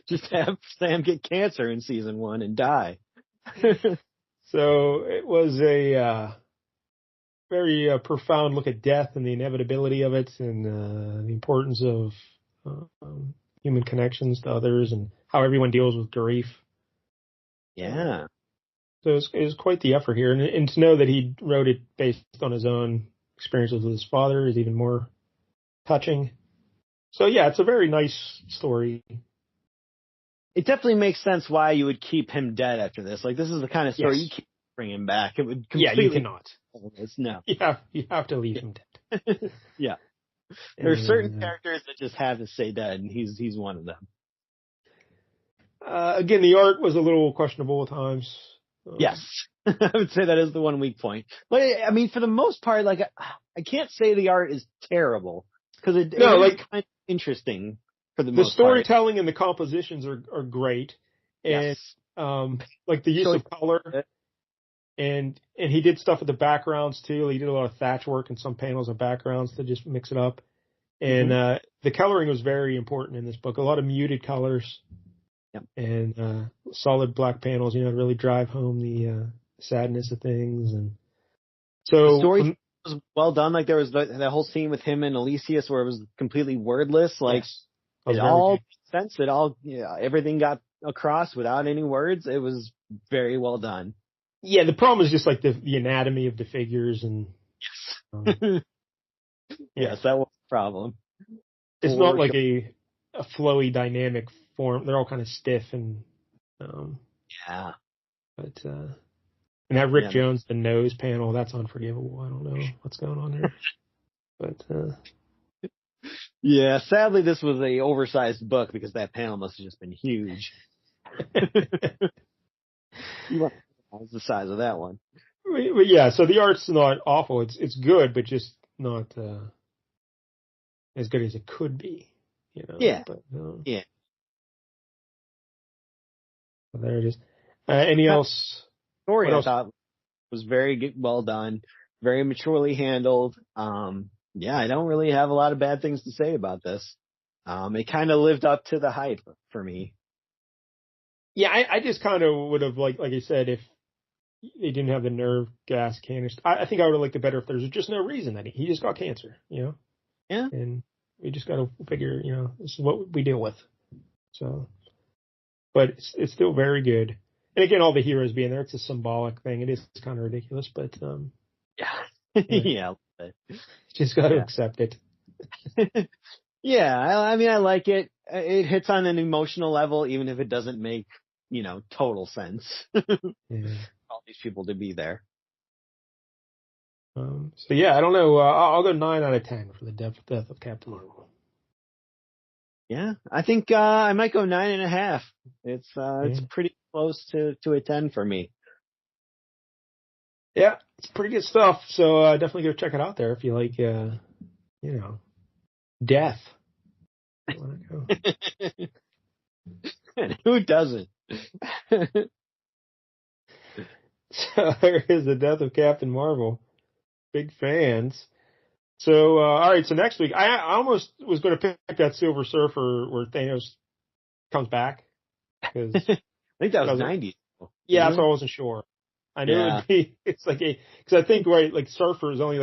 just have Sam get cancer in season 1 and die. So it was a very profound look at death and the inevitability of it, and the importance of human connections to others, and how everyone deals with grief. Yeah. So it was quite the effort here, and to know that he wrote it based on his own experiences with his father is even more touching. So yeah, it's a very nice story. It definitely makes sense why you would keep him dead after this. Like, this is the kind of story you can't bring him back. It would completely... Yeah, you cannot. No. You have to leave him dead. Yeah. There's certain characters that just have to stay dead, and he's one of them. Again, the art was a little questionable at times. Yes. I would say that is the one weak point. But, I mean, for the most part, like, I can't say the art is terrible, because it is kind of interesting for the most part. The storytelling and the compositions are great. And, yes. like the use of color And he did stuff with the backgrounds too. He did a lot of thatch work and some panels and backgrounds to just mix it up. And the coloring was very important in this book. A lot of muted colors. Yep. And solid black panels, to really drive home the sadness of things. And so the story was well done. Like there was that whole scene with him and Elysius where it was completely wordless. Like yes, it all made sense. It all, everything got across without any words. It was very well done. Yeah, the problem is just like the anatomy of the figures and yes, yes, that was the problem. It's not like a flowy dynamic form. They're all kind of stiff and yeah. But and that Rick Jones, the nose panel, that's unforgivable. I don't know what's going on there. But yeah, sadly this was a oversized book because that panel must have just been huge. How's the size of that one? But yeah, so the art's not awful. It's good, but just not as good as it could be. Yeah. But, yeah. So there it is. Any else? Story I thought was very good, well done, very maturely handled. Yeah, I don't really have a lot of bad things to say about this. It kind of lived up to the hype for me. Yeah, I just kind of would have like I said, if they didn't have the nerve gas canister, I think I would have liked it better if there's just no reason that he just got cancer, Yeah. And we just got to figure, this is what we deal with. So, but it's still very good. And again, all the heroes being there, it's a symbolic thing. It is kind of ridiculous, but yeah, just got to accept it. Yeah, I mean, I like it. It hits on an emotional level, even if it doesn't make total sense. All these people to be there. So yeah, I don't know. I'll go 9 out of 10 for the death of Captain Marvel. Yeah, I think I might go 9.5. It's pretty close to a 10 for me. Yeah, it's pretty good stuff. So definitely go check it out there if you like, death. And who doesn't? So there is the death of Captain Marvel. Big fans. So, all right. So next week, I almost was going to pick that Silver Surfer where Thanos comes back. I think that was 90. Yeah, so I wasn't sure. I knew it would be. It's like because I think like Surfer is only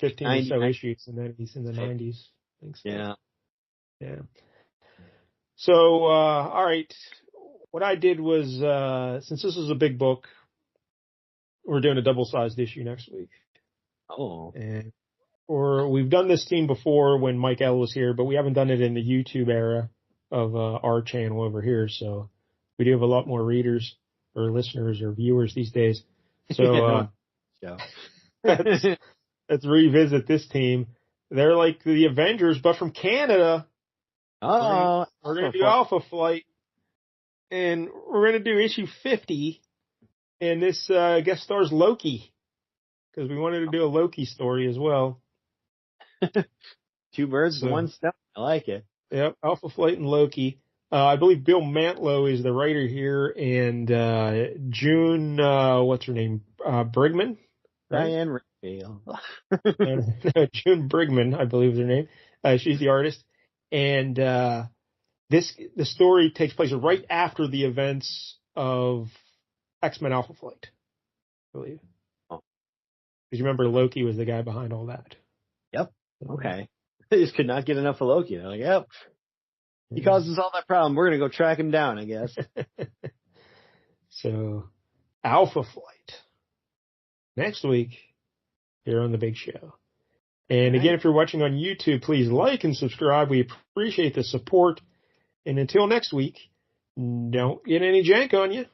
15 or so issues, and then he's in the 90s. I think so. Yeah. So, all right. What I did was since this is a big book, we're doing a double-sized issue next week. Oh. Or we've done this team before when Mike L was here, but we haven't done it in the YouTube era of our channel over here. So we do have a lot more readers or listeners or viewers these days. So let's revisit this team. They're like the Avengers, but from Canada. Oh, we're going to do Alpha Flight, and we're going to do issue 50, and this guest stars Loki. Because we wanted to do a Loki story as well. 2 birds with 1 stone. I like it. Yep, Alpha Flight and Loki. I believe Bill Mantlo is the writer here, and June, what's her name? Brigman? Right? Diane Raphael. June Brigman, I believe is her name. She's the artist. And the story takes place right after the events of X-Men Alpha Flight, I believe. Because you remember Loki was the guy behind all that. Yep. Okay. They just could not get enough of Loki. They're like, yep. He causes all that problem. We're going to go track him down, I guess. So, Alpha Flight. Next week, here on The Big Show. And again, if you're watching on YouTube, please like and subscribe. We appreciate the support. And until next week, don't get any jank on you.